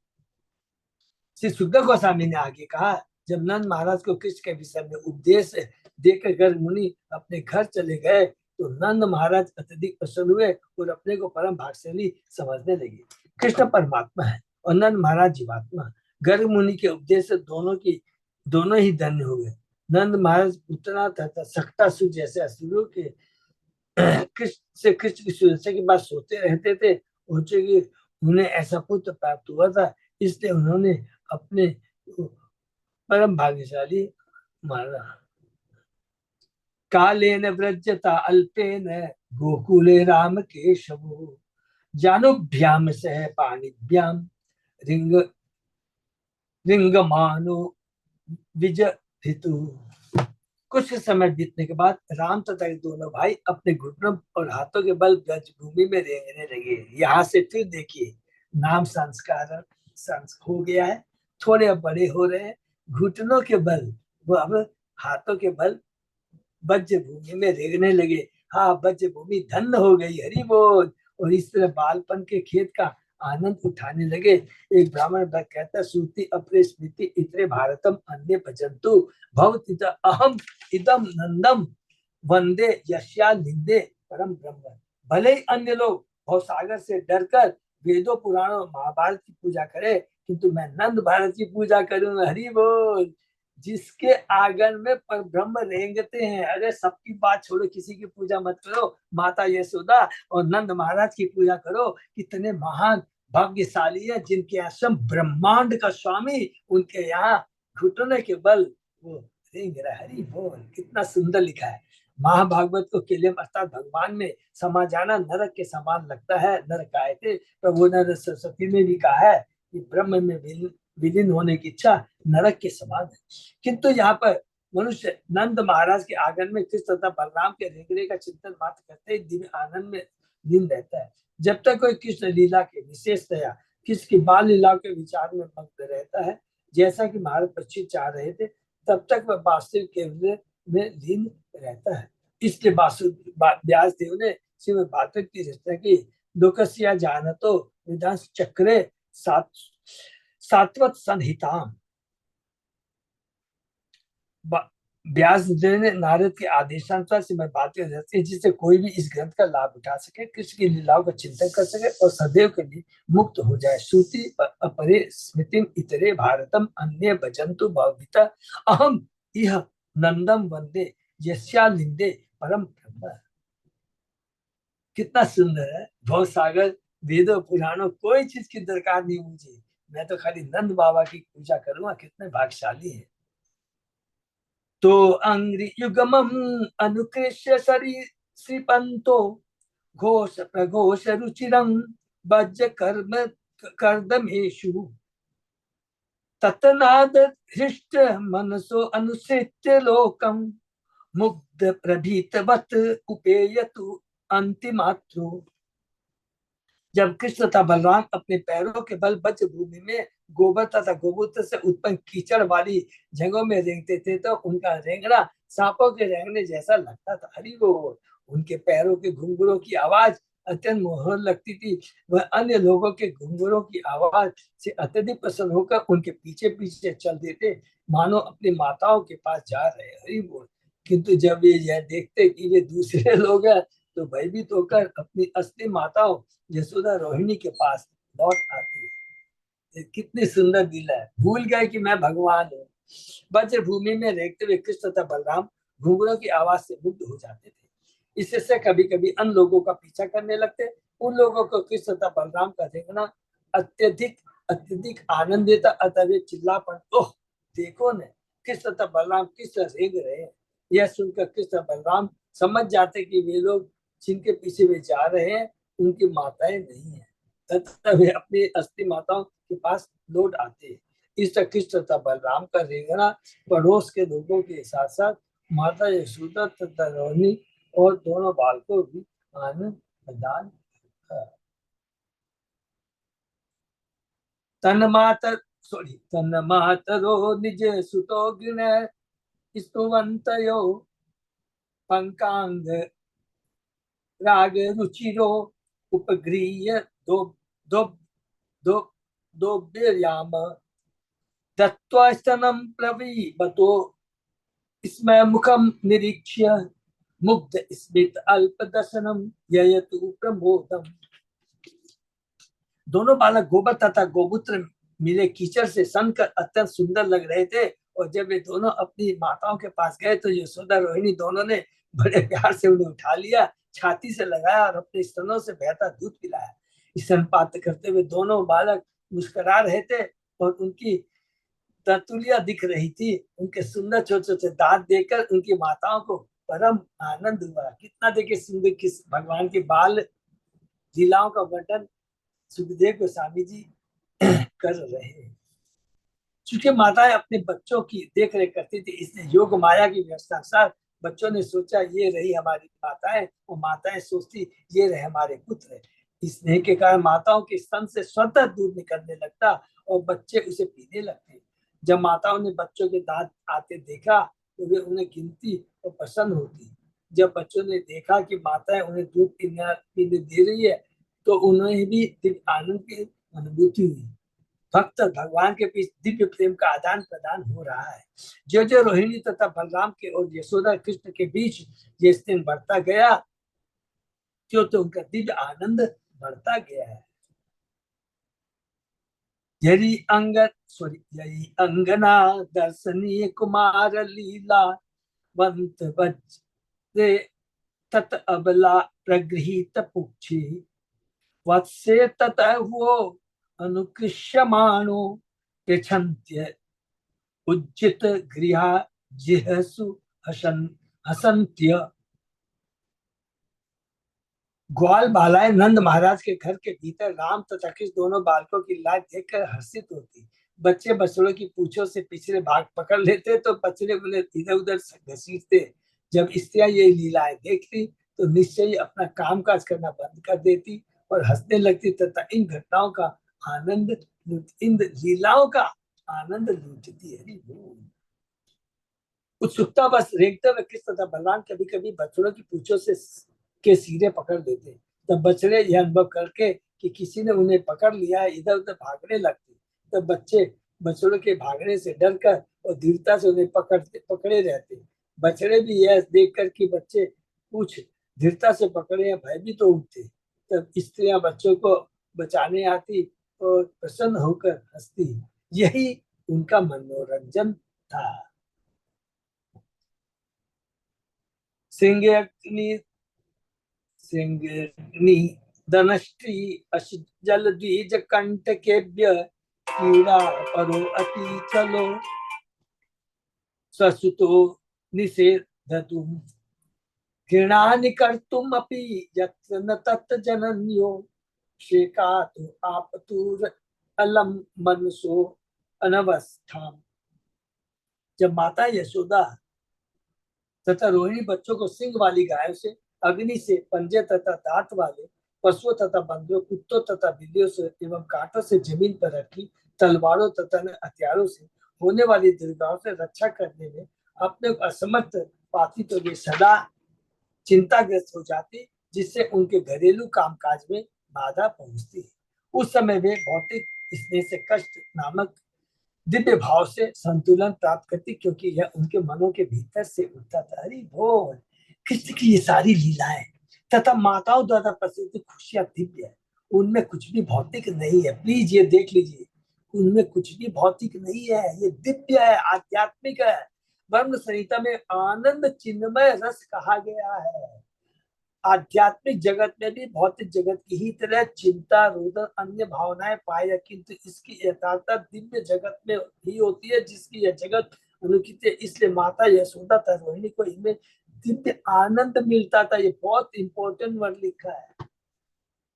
श्री सुखदेव गोस्वामी ने आगे कहा, जब नंद महाराज को कृष्ण के विषय में उपदेश देकर गर्ग मुनि अपने घर चले गए तो नंद महाराज अत्यधिक प्रसन्न हुए और अपने को परम भाग्यशाली समझने लगे। कृष्ण परमात्मा है और नंद महाराज जीवात्मा। गर्ग मुनि के उपदेश से दोनों ही धन्य हो गए। नंद महाराज पूतना तथा सक्तासुर जैसे असुरों के कृष्ण की सुरक्षा के बाद सोते रहते थे, सोचे कि उन्हें ऐसा पुत्र प्राप्त हुआ था, इसलिए उन्होंने अपने परम भाग्यशाली माना। कालेन व्रजता अल्पेन गोकुले राम केशवो जानुभ्याम सह पाणिभ्याम रिंगमानो विजहितु। कुछ समय बीतने के बाद राम तथा दोनों भाई अपने घुटनों और हाथों के बल ब्रज भूमि में रेंगने लगे। यहाँ से फिर देखिए, नाम संस्कार हो गया है, थोड़े बड़े हो रहे हैं, घुटनों के बल वो अब हाथों के बल ब्रज भूमि में रेंगने लगे। हाँ, ब्रज भूमि धन्य हो गई। हरि बोल। और इस तरह बालपन के खेत का आनंद उठाने लगे। एक ब्राह्मण कहता, श्रुति अपने स्मृति इतरे भारतम अन्य भजंतु भवति अहम इदम नंदम वंदे यश्या निंदे परम ब्रह्म। भले ही अन्य लोग भवसागर से डरकर वेदों पुराणों महाभारत की पूजा करे, किंतु मैं नंद भारत की पूजा करूंगा। हरि बोल। जिसके आंगन में पर ब्रह्म रेंगते हैं। अरे सबकी बात छोड़ो, किसी की पूजा मत करो, माता यशोदा और नंद महाराज की पूजा करो। कितने महान भाग्यशाली है जिनके आश्रम ब्रह्मांड का स्वामी उनके यहाँ घुटने के बल वो रेंग रहा। हरि बोल, कितना सुंदर लिखा है। महाभागवत को केवल अर्थात भगवान में समा जाना नरक के समान लगता है। नरक आए थे प्रभु ने सरस्वती में भी कहा है कि ब्रह्म में विलीन होने की इच्छा नरक के समान है। किंतु यहाँ पर मनुष्य नंद महाराज के आंगन में कृष्ण तथा बलराम के रेंगने का चिंतन मात्र करते ही दिव्य आनंद में लीन रहता है। जब तक कोई कृष्ण लीला के विशेषतया कृष्ण की बाल लीलाओं के विचार में मग्न रहता है, जैसा कि महाराज परीक्षित चाह रहे थे, तब तक वह वास्तविक केवल में लीन रहता है। इसलिए व्यास देव ने श्रीमद् भागवत की रचना की। लोकस्या जानतो विधान चक्रे सात्वत संहिताम। व्यास देव ने नारद के आदेशानुसार श्रीमद् भागवत रची, जिससे कोई भी इस ग्रंथ का लाभ उठा सके, कृष्ण की लीलाओं का चिंतन कर सके और सदैव के लिए मुक्त हो जाए। श्रुति अपरे स्मृतिम इतरे भारतम अन्य भजन्तु भविता अहम इह नंदम वंदे यस्यालिंदे परम ब्रह्म। कितना सुंदर है। भव सागर वेदों पुराणों कोई चीज की दरकार नहीं मुझे, मैं तो खाली नंद बाबा की पूजा करूंगा। कितने भाग्यशाली है। तो अंग्रि युगमम अनुकृष्य श्रीपंतो घोष प्रघोष रुचिरं वज्र कर्म कर्दमेशु ततनाद हृष्ट मनसो अनुसृत्य लोकम मुग्ध प्रभीतवत उपेयतु अंतिमात्रु। जब कृष्ण तथा बलराम अपने पैरों के बल वज्र भूमि में गोबर तथा गोमूत्र से उत्पन्न कीचड़ वाली जगहों में रेंगते थे, तो उनका रेंगना सांपों के रेंगने जैसा लगता था। हरि बोल। उनके पैरों के घुंघरों की आवाज अत्यंत मोहन लगती थी। वह अन्य लोगों के घुंघरों की आवाज से अत्यधिक प्रसन्न होकर उनके पीछे पीछे चल देते, मानो अपनी माताओं के पास जा रहे। हरि बोल। किंतु जब ये यह देखते कि वे दूसरे लोग हैं, तो भयभीत होकर अपनी असली माताओं यशोदा रोहिणी के पास लौट आती। कितनी सुंदर दिल है। भूल गए कि मैं भगवान हूँ। वज्र भूमि में रेंगते हुए कृष्ण तथा बलराम घुंघरों की आवाज से मुग्ध हो जाते थे। इससे कभी कभी अन्य लोगों का पीछा करने लगते। उन लोगों को कृष्ण तथा बलराम का देखना अत्यधिक अत्यधिक आनंद देता। अतः वे चिल्ला पड़, ओह देखो न, कृष्ण तथा बलराम किस तरह रेंग रहे हैं। यह सुनकर कृष्ण बलराम समझ जाते कि वे लोग जिनके पीछे वे जा रहे हैं उनकी माताएं नहीं है, तथा वे अपनी असली माताओं के पास लौट आते हैं। इस तरह कृष्ण तथा बलराम का रेंगना पड़ोस के लोगों के साथ साथ माता यशोदा तथा रोहिणी और दोनों बालकों भी आनंद प्रदान था। तन्मातरो निज सुतो गिण स्तुवन्तयो पंकांग राग रुचिरो उपगृह्य दो दो दो दोभ्ययाम दत्त्वा स्तनं प्रवीवतो स्म मुखं निरीक्ष्य मुग्ध स्मित अल्पदर्शनम ययतु प्रमोदम। दोनों बालक गोबर तथा गोमूत्र मिले कीचड़ से सनकर अत्यंत सुंदर लग रहे थे। और जब वे दोनों अपनी माताओं के पास गए, तो यशोदा रोहिणी दोनों ने बड़े प्यार से उन्हें उठा लिया, छाती से लगाया और अपने स्तनों से बहता दूध पिलाया। स्तनपान करते हुए दोनों बालक मुस्कुरा रहे थे और उनकी ततुलिया दिख रही थी। उनके सुंदर छोटे छोटे दांत देखकर उनकी माताओं को परम आनंद हुआ। कितना देखे सुंदर किस भगवान के बाल लीलाओं का वर्णन सुखदेव गोस्वामी जी कर रहे हैं। चूंकि माताएं अपने बच्चों की देख रेख करती थी, इसलिए योग माया की व्यवस्था अनुसार बच्चों ने सोचा ये रही हमारी माताएं, और माताएं सोचती ये रहे हमारे पुत्र। इस स्नेह के कारण माताओं के स्तन से स्वतः दूध निकलने लगता और बच्चे उसे पीने लगते। जब माताओं ने बच्चों के दांत आते देखा, तो वे उन्हें गिनती और प्रसन्न होती। जब बच्चों ने देखा कि माताएं उन्हें दूध पीने दे रही है, तो उन्हें भी दिव्य आनंद की अनुभूति हुई। भक्त भगवान के बीच दिव्य प्रेम का आदान प्रदान हो रहा है। जो जो रोहिणी तथा बलराम के और यशोदा कृष्ण के बीच ये स्नेह बढ़ता गया, क्यों तो उनका दिव्य आनंद बढ़ता गया है। यही अंगना दर्शनीय कुमार लीला वंत बच्चे तत अबला प्रगृहित पुक्षी वत्से तत वो अनुकृष्यमाणो पृछन्त्य उज्जित गृह जिहसु हसन्त्य। ग्वाल बालाएं नंद महाराज के घर के भीतर राम तथा कृष्ण दोनों बालकों की लाज देखकर हर्षित होती। बच्चे बछड़ों की पूंछों से पिछले भाग पकड़ लेते तो बछड़े उन्हें इधर उधर घसीटते। जब स्त्रियां ये लीलाएं देखती तो निश्चय ही अपना काम काज करना बंद कर देती और हंसने लगती तथा इन घटनाओं का इन लीलाओं का आनंद लूटती है। उत्सुकता बस रेंगते हुए कृष्ण तथा बलराम कभी कभी बछड़ों की पूंछों से के सिरे पकड़ लेते। तब बछड़े यह अनुभव करके कि किसी ने उन्हें पकड़ लिया है इधर उधर भागने लगते। तब बच्चे बछड़ों के भागने से डरकर और दृढ़ता से उन्हें पकड़े रहते। बछड़े भी यह देखकर कि बच्चे कुछ दृढ़ता से पकड़े हैं भयभीत तो उठते। तब स्त्रियां बच्चों को बचाने आती और प्रसन्न होकर हंसती। यही उनका मनोरंजन था। सिंगनी सिंगनी धनष्टी जल द्विज कंठ केभ्य कीड़ा परो अति चलो ससुतो निषेधतुम घृणानि कर्तुम अपि यत्र न तत् जनन्यो शेकातु आपतुर अलम मनसो अनवस्थाम। जब माता यशोदा तथा रोहिणी बच्चों को सिंह वाली गायों से, अग्नि से, पंजे तथा दांत वाले पशुओं तथा बंदरों, कुत्तों तथा बिल्लियों से एवं कांटों से जमीन पर रखी तलवारों तथा हथियारों से होने वाली दुर्गाओं से रक्षा करने में अपने असमर्थ पाती तो वे सदा चिंताग्रस्त हो जाती, जिससे उनके घरेलू कामकाज में बाधा पहुंचती है। उस समय वे भौतिक स्नेह से कष्ट नामक दिव्य भाव से संतुलन प्राप्त करती, क्योंकि यह उनके मनों के भीतर से उठता था। हरि बोल। कृष्ण की ये सारी लीलाएं तथा माताओं द्वारा प्रसिद्ध खुशियां दिव्य है, उनमें कुछ भी भौतिक नहीं है। प्लीज ये देख लीजिए, उनमें कुछ भी भौतिक नहीं है, ये दिव्य है, आध्यात्मिक है। ब्रह्म संहिता में आनंद चिन्मय रस कहा गया है। आध्यात्मिक जगत में भी भौतिक जगत की ही तरह चिंता, रोदन, अन्य भावनाएं पाए, किंतु इसकी यथार्थता दिव्य जगत में ही होती है, जिसकी यह जगत अनुचित है। इसलिए माता यशोदा तथा रोहिणी को इनमें दिव्य आनंद मिलता था। ये बहुत इंपॉर्टेंट वर्ड लिखा है।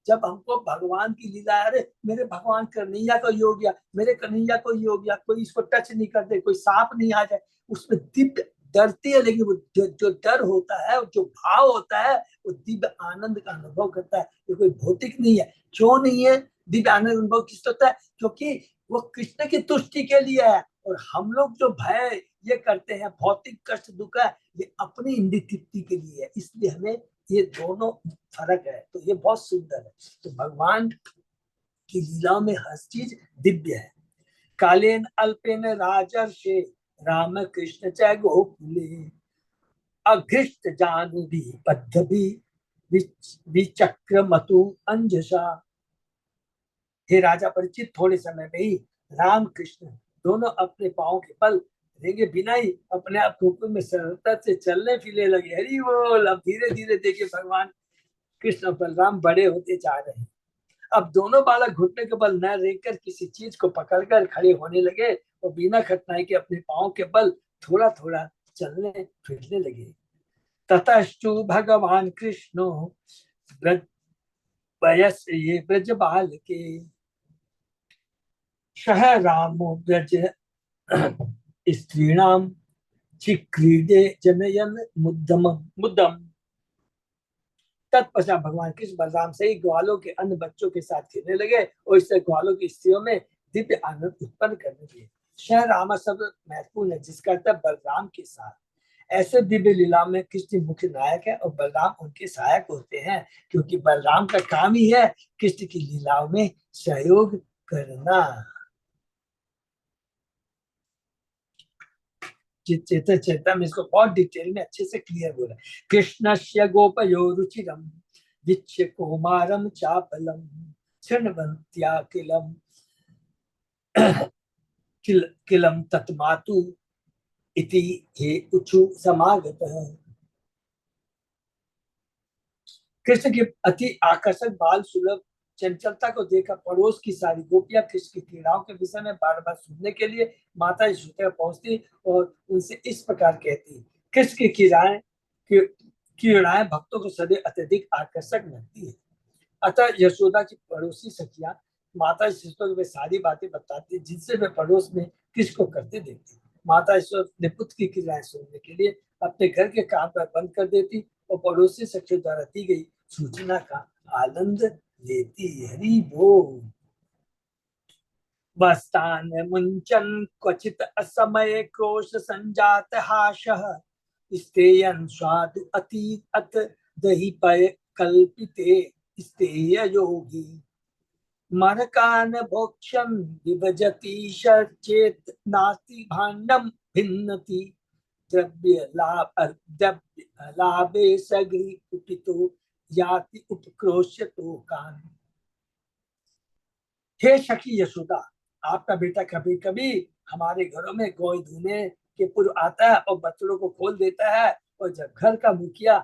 जब हमको भगवान की लीला, अरे मेरे भगवान कन्हैया को योग गया, मेरे कन्हैया को योग गया, कोई इसको टच नहीं कर दे, कोई सांप नहीं आ जाए, उसमें दिव्य डरती है, लेकिन वो जो डर होता है, जो भाव होता है, वो दिव्य आनंद का अनुभव करता है। ये कोई भौतिक नहीं है। क्यों नहीं है? दिव्य आनंद अनुभव किस होता है? क्योंकि वो कृष्ण की तुष्टि के लिए है। और हम लोग जो भय ये करते हैं, भौतिक कष्ट दुख है, ये अपनी इंद्रिय तृप्ति के लिए है। इसलिए हमें ये दोनों फर्क है। तो ये बहुत सुंदर है। तो भगवान की लीलाओं में हर चीज दिव्य है। कालेन अल्पेन राजर्षे राम कृष्ण च गोकुले अघृष्ट जानु भी पद्ध भी विचक्र मतु अंजसा। हे राजा परिचित, थोड़े समय में ही राम कृष्ण दोनों अपने पांव के बल रेंगे बिना ही अपने आप रूप में सरलता से चलने फिरने लगे। हरि बोल। अब धीरे धीरे देखिए भगवान कृष्ण और बलराम बड़े होते जा रहे हैं। अब दोनों बालक घुटने के बल न रेंगकर किसी चीज को पकड़कर खड़े होने लगे और बिना कठिनाई के अपने पांव के बल थोड़ा थोड़ा चलने फिरने लगे। ततश्चु भगवान कृष्णो ब्रज वयस ये ब्रज बाल के सह रामो ब्रज स्त्रीणाम चिक्रीडे जनयन मुद्दम मुद्दम। तत्पश्चात भगवान कृष्ण बलराम से ही ग्वालों के अन्य बच्चों के साथ खेलने लगे और इससे ग्वालों की स्त्रियों में दिव्य आनंद उत्पन्न करने लगे। शह रामा शब्द महत्वपूर्ण है, जिसका अर्थ बलराम के साथ। ऐसे दिव्य लीला में कृष्ण मुख्य नायक है और बलराम उनके सहायक होते हैं, क्योंकि बलराम का काम ही है कृष्ण की लीलाओं में सहयोग करना। चेतन चेता में इसको बहुत डिटेल में अच्छे से क्लियर बोला। कृष्णस्य गोपयो रुचिरम विच्य कौमारम चापलम क्षणवंत्याकिलम किलम तत्मातु इति हे उचु समागतः। कृष्ण की अति आकर्षक बाल सुलभ चंचलता को देखकर पड़ोस की सारी गोपियां कृष्ण की क्रीड़ाओं के विषय में बार बार सुनने के लिए माता यशोदा पहुंचती और उनसे इस प्रकार कहती। कृष्ण की क्रीड़ाएं भक्तों को सदैव अत्यधिक आकर्षक लगती है। अतः यशोदा की पड़ोसी सखियां माता यशोदा को वे सारी बातें बताती जिनसे वे पड़ोस में कृष्ण को करते देखती। माता यशोदा ने पुत्र की क्रियाएं सुनने के लिए अपने घर के काम पर बंद कर देती और पड़ोसी सखियों द्वारा दी गई सूचना का आनंद लेती। हरि बोल। वस्तान मुंचन क्वचित असमय क्रोश संजात हाशः स्तेयन स्वादु अतीत अत दही पय कल्पिते स्तेय योगी मरकान भोक्षम विभजति चेत नास्ति भाण्डम भिन्नति द्रव्य लाभे सगृही कुपितो याति उपक्रोश्यतो कान। हे सखी यशोदा, आपका बेटा कभी कभी हमारे घरों में गोई धोने के पूर्व आता है और बच्चों को खोल देता है, और जब घर का मुखिया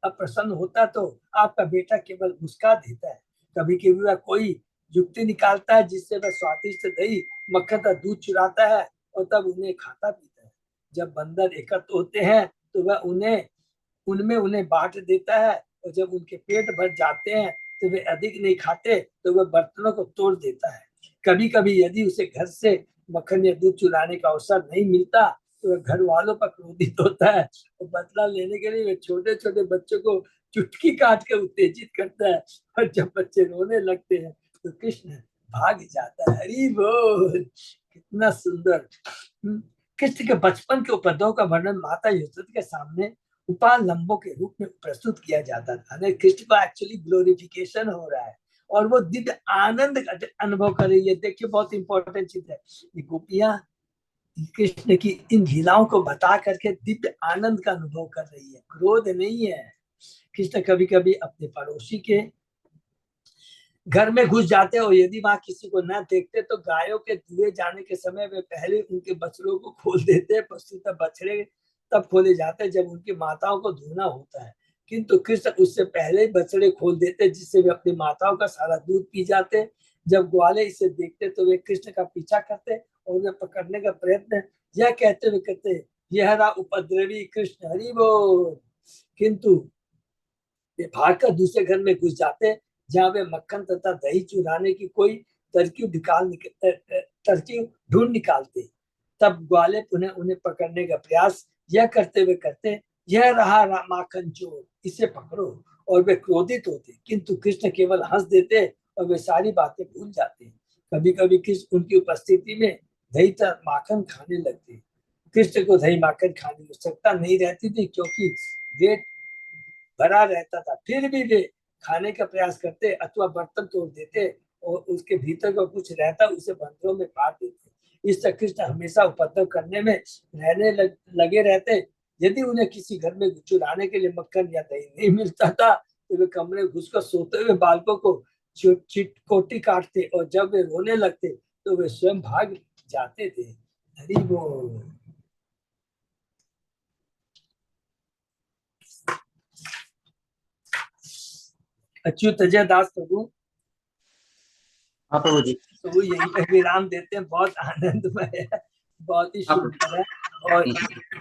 अप्रसन्न होता तो आपका बेटा केवल मुस्कुरा देता है। कभी कभी वह कोई युक्ति निकालता है जिससे वह स्वादिष्ट दही मक्खन का दूध चुराता है और तब उन्हें खाता पीता है। जब बंदर एकत्र होते हैं तो वह उन्हें बांट देता है, और जब उनके पेट भर जाते हैं तो वे अधिक नहीं खाते तो वह बर्तनों को तोड़ देता है। कभी कभी यदि उसे घर से मक्खन या दूध चुराने का अवसर नहीं मिलता तो वह घर वालों पर क्रोधित होता है और बदला लेने के लिए वे छोटे छोटे बच्चों को चुटकी काट कर उत्तेजित करता है, और जब बच्चे रोने लगते हैं तो कृष्ण भाग जाता है। हरि बोल। कितना सुंदर। कृष्ण के बचपन के उपद्रव का वर्णन माता यशोदा के सामने उपालंबों के रूप में प्रस्तुत किया जाता था। कृष्ण का एक्चुअली ग्लोरिफिकेशन हो रहा है और वो दिव्य आनंद का अनुभव कर रही है। देखिए बहुत इंपॉर्टेंट चीज है, ये गोपियां कृष्ण की इन लीलाओं को बता करके दिव्य आनंद का अनुभव कर रही है, क्रोध नहीं है। कृष्ण कभी कभी अपने पड़ोसी के घर में घुस जाते और यदि वहां किसी को न देखते तो गायों के दुहे जाने के समय वे पहले उनके बछड़ों को खोल देते। पशु बछड़े तब खोले जाते जब उनकी माताओं को धोना होता है, किंतु कृष्ण उससे पहले ही बछड़े खोल देते जिससे वे अपनी माताओं का सारा दूध पी जाते। जब ग्वाले इसे देखते तो वे कृष्ण का पीछा करते और उन्हें पकड़ने का प्रयत्न यह कहते हुए करते, यह रहा उपद्रवी कृष्ण, हरि बोल। किंतु वे भागकर दूसरे घर में घुस जाते जहां वे मक्खन तथा दही चुराने की कोई तरकीब ढूंढ निकालते। तब ग्वाले पुनः उन्हें पकड़ने का प्रयास यह करते हुए करते, यह रहा माखन चोर, इसे पकड़ो। और वे क्रोधित होते, किंतु कृष्ण केवल हंस देते और वे सारी बातें भूल जाते। कभी कभी कृष्ण उनकी उपस्थिति में दही माखन खाने लगते। कृष्ण को दही माखन खाने की आवश्यकता नहीं रहती थी क्योंकि गेट भरा रहता था, फिर भी वे खाने का प्रयास करते अथवा बर्तन तोड़ देते और उसके भीतर का कुछ रहता उसे बंदरों में काट देते। इस तरह कृष्ण हमेशा उपद्रव करने में लगे रहते। यदि उन्हें किसी घर में चुराने के लिए मक्खन या दही नहीं मिलता था तो वे कमरे में घुसकर सोते हुए बालकों को चिटकोटी काटते और जब वे रोने लगते तो वे स्वयं भाग जाते थे। हरि बोल। अच्युत अजय दास प्रभु हाँ प्रभु जी। तो वो यहीं पे विराम देते हैं। बहुत आनंदमय है, बहुत ही सुंदर है, और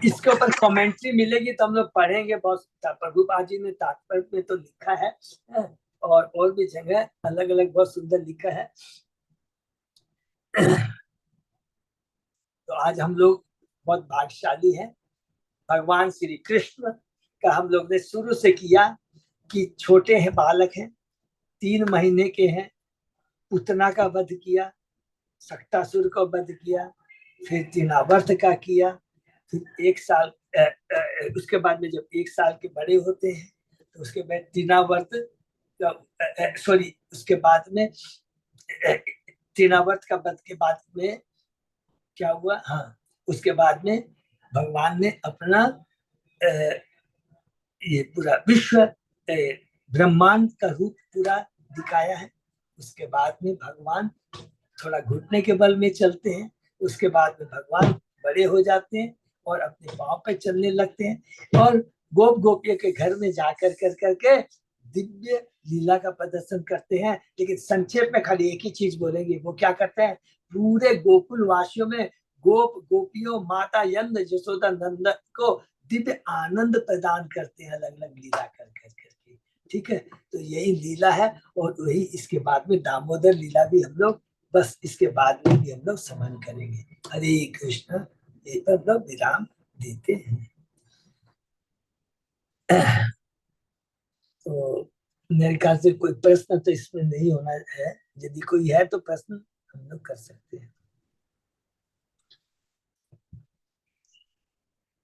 इसके ऊपर कमेंट्री मिलेगी तो हम लोग पढ़ेंगे। बहुत प्रभुपाद जी ने तात्पर्य में तो लिखा है और भी जगह अलग अलग बहुत सुंदर लिखा है। तो आज हम लोग बहुत भाग्यशाली हैं। भगवान श्री कृष्ण का हम लोग ने शुरू से किया कि छोटे हैं, बालक हैं, 3 महीने के हैं, पूतना का वध किया, सक्टासुर का वध किया, फिर तीनावर्त का किया, फिर 1 साल उसके बाद में जब 1 साल के बड़े होते हैं तो उसके बाद तीनावर्त सॉरी उसके बाद में तीनावर्त का वध के बाद में क्या हुआ, हाँ उसके बाद में भगवान ने अपना ये पूरा विश्व ब्रह्मांड का रूप पूरा दिखाया है। उसके बाद में भगवान थोड़ा घुटने के बल में चलते हैं, उसके बाद में भगवान बड़े हो जाते हैं और अपने पाँव पे चलने लगते हैं और गोप गोपियों के घर में जाकर कर करके दिव्य लीला का प्रदर्शन करते हैं। लेकिन संक्षेप में खाली एक ही चीज बोलेंगे, वो क्या करते हैं, पूरे गोकुल वासियों में गोप गोपियों माता यंद यशोदा नंदन को दिव्य आनंद प्रदान करते हैं अलग अलग लीला कर करके। ठीक है, तो यही लीला है और वही इसके बाद में दामोदर लीला भी हम लोग बस इसके बाद में भी हम लोग समन करेंगे। हरे कृष्ण, ये पर हम लोग विराम देते हैं। तो मेरे ख्याल से कोई प्रश्न तो इसमें नहीं होना है, यदि कोई है तो प्रश्न हम लोग कर सकते हैं।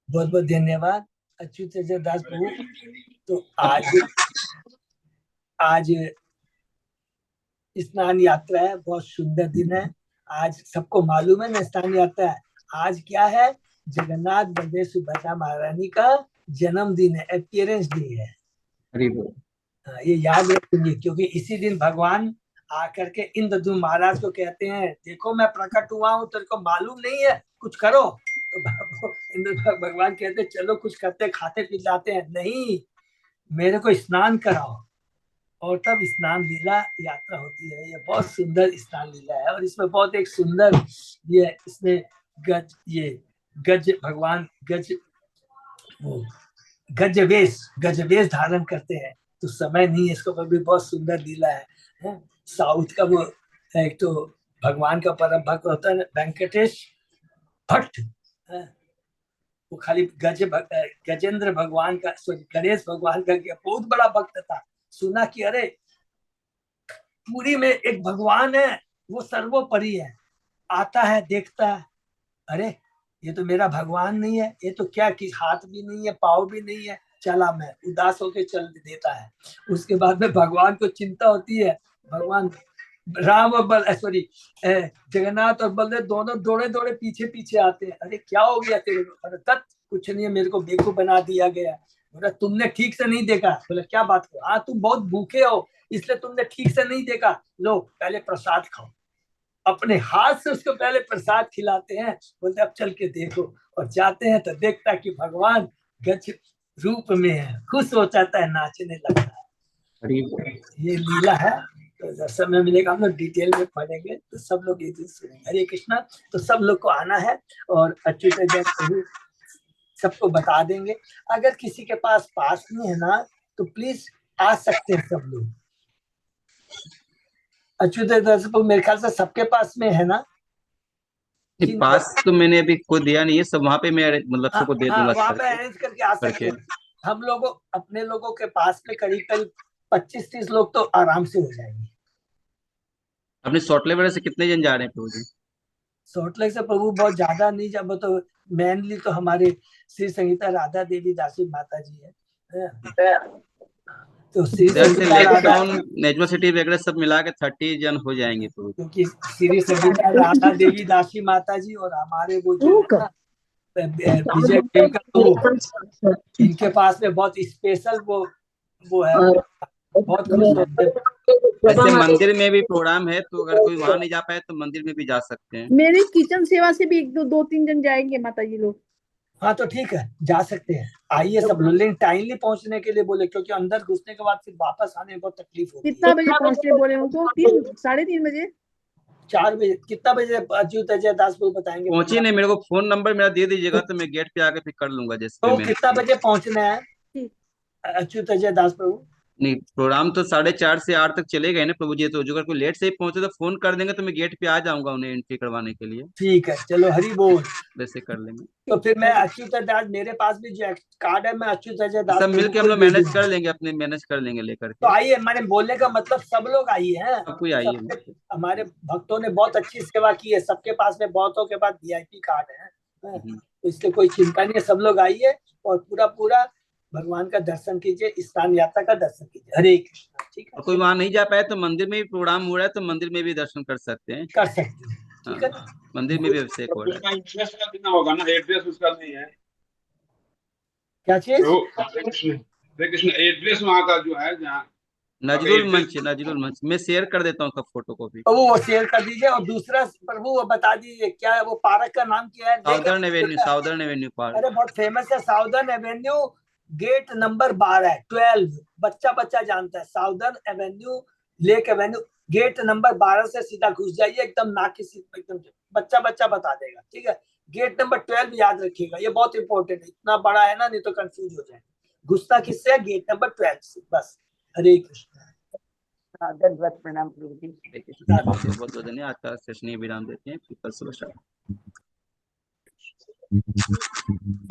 बहुत बहुत धन्यवाद अच्युत दास प्रभु। तो आज स्नान यात्रा है, बहुत सुंदर दिन है। आज सबको मालूम है ना स्नान यात्रा है, आज क्या है, जगन्नाथ बलदेव सुभद्रा महारानी का जन्मदिन है, अपीयरेंस डे है। हरि बोल। ये याद रखेंगे क्योंकि इसी दिन भगवान आकर के इंद्रद्युम्न महाराज को कहते हैं, देखो मैं प्रकट हुआ हूँ, तेरे को मालूम नहीं है, कुछ करो। तो इंद्र भगवान कहते चलो कुछ करते, खाते पी जाते हैं, नहीं मेरे को स्नान कराओ। और तब स्नान लीला यात्रा होती है। ये बहुत सुंदर स्नान लीला है और इसमें बहुत एक सुंदर ये इसमें गज भगवान गजवेश धारण करते हैं। तो समय नहीं है इसको, पर भी बहुत सुंदर लीला है। साउथ का वो एक तो भगवान का परम भक्त होता है वेंकटेश भट्ट, वो खाली गजेंद्र भगवान का गणेश भगवान का बहुत बड़ा भक्त था। सुना कि अरे पूरी में एक भगवान है, वो सर्वोपरि है, आता है देखता है, अरे ये तो मेरा भगवान नहीं है, ये तो क्या कि हाथ भी नहीं है पाँव भी नहीं है, चला मैं उदास होके चल देता है। उसके बाद में भगवान को चिंता होती है, भगवान राम और जगन्नाथ और बलदेव दोनों दौड़े दौड़े पीछे पीछे आते हैं, अरे क्या हो गया तेरे को, अरे तत् कुछ नहीं है, मेरे को बेवकूफ बना दिया गया। बोला तुमने ठीक से नहीं देखा। बोला क्या बात हो, हाँ तुम बहुत भूखे हो इसलिए तुमने ठीक से नहीं देखा, लो पहले प्रसाद खाओ। अपने हाथ से उसको पहले प्रसाद खिलाते हैं, बोलते अब चल के देखो। और जाते हैं तो देखता है कि भगवान गज रूप में है, खुश हो जाता है, नाचने लगता है। ये लीला है। तो जब समय मिलेगा हम लोग डिटेल में पढ़ेंगे, तो सब लोग ये चीज सुनेंगे। हरे कृष्णा। तो सब लोग को आना है और अच्युत सबको बता देंगे। अगर किसी के पास में है ना, तो प्लीज आ सकते हैं सब लोग। अच्युत मेरे ख्याल से सबके पास में है ना, पास तो मैंने अभी कोई दिया नहीं है, सब वहाँ पे मैं मतलब सबको दे दूंगा वहाँ पे अरेंज करके आ सकते हैं। हम लोगों अपने लोगों के पास में करीब करीब 25-30 लोग तो आराम से हो जाएंगे। अपने सॉटले वगैरह से कितने जन जा रहे हैं प्रभु जी? सॉल्टलेक से प्रभु बहुत ज्यादा नहीं, जब तो मेनली तो हमारे श्री संगीता राधा देवी दासी माता जी है। तो श्री संगीता राधा नेचुरल सिटी वगैरह सब मिला के 30 जन हो जाएंगे प्रभु, क्योंकि श्री संगीता राधा देवी दासी माता जी और हमारे वो जो विजय प्रेम का, तो इनके पास में बहुत स्पेशल वो है, बहुत खुश होते हैं। ऐसे मंदिर में भी प्रोग्राम है, तो अगर कोई वहां नहीं जा पाए तो मंदिर में भी जा सकते हैं। मेरे किचन सेवा से भी 1-2-3 जन जाएंगे माता जी लोग। हाँ तो ठीक है, जा सकते हैं, आइए सब लोग, लेकिन टाइमली पहुंचने के लिए बोले, क्योंकि अंदर घुसने के बाद फिर वापस आने में बहुत तकलीफ होती है। कितना बजे पहुंचने बोले उनको? 3-3:30 बजे, 4 बजे, कितना बजे अच्युत अजय दास को बताएंगे? पहुंची नहीं, मेरे को फोन नंबर मेरा दे दीजिएगा तो मैं गेट पे आके फिर कर लूंगा जैसे। तो कितना बजे पहुंचना है अच्युत अजय दास प्रभु? नहीं, प्रोग्राम तो 4:30 से 8 तक चलेगा ना प्रभु जी, तो अगर कोई लेट से ही पहुंचे तो फोन कर देंगे, तो मैं गेट पे आ जाऊंगा उन्हें एंट्री करवाने के लिए। ठीक है, चलो हरि बोल, वैसे कर लेंगे। तो फिर मैं अच्युत दास, मेरे पास भी जो कार्ड है, मैं अच्युत अजय दास सब मिलके हम लोग मैनेज कर लेंगे, अपने मैनेज कर लेंगे लेकर के। तो आइए, मैंने बोलने का मतलब सब लोग आइए हैं, सब कोई आइए। हमारे भक्तों ने बहुत अच्छी सेवा की है, सबके पास में बहुतों के पास VIP कार्ड है, तो इसलिए कोई चिंता नहीं है, सब लोग आइए और पूरा भगवान का दर्शन कीजिए, स्नान यात्रा का दर्शन कीजिए। हरे कृष्ण। ठीक है, कोई वहां नहीं जा पाए तो मंदिर में भी प्रोग्राम हो रहा है, तो मंदिर में भी दर्शन कर सकते हैं। ठीक है, मंदिर में भी अभिषेक हो रहा है। एड्रेस का देना होगा ना, एड्रेस उसका नहीं है क्या चीज? हरे कृष्ण एड्रेस वहाँ का जो है, जहाँ नजरुल मंच, नजरुल मंच मैं शेयर कर देता हूँ सब फोटो कॉपी। तो वो शेयर कर दीजिए। और दूसरा प्रभु वो बता दीजिए क्या है वो पार्क का नाम क्या है? Southern Avenue, southern Avenue park. अरे बहुत फेमस है साउदर्न एवेन्यू, गेट नंबर 12 12, बच्चा बच्चा जानता है southern avenue, lake avenue, gate number 12 से सीधा घुस जाइए एकदम नाक की सीट एकदम, बच्चा बच्चा बता देगा। ठीक है, गेट नंबर 12 याद रखिएगा, ये बहुत इंपॉर्टेंट है, इतना बड़ा है ना, नहीं तो कंफ्यूज हो जाए। घुसना किससे है? गेट नंबर 12 से। बस, हरे कृष्ण। दंडवत प्रणाम प्रभु जी। बहुत बहुत धन्यवाद। आज का सेशन विराम देते हैं, कल सुबह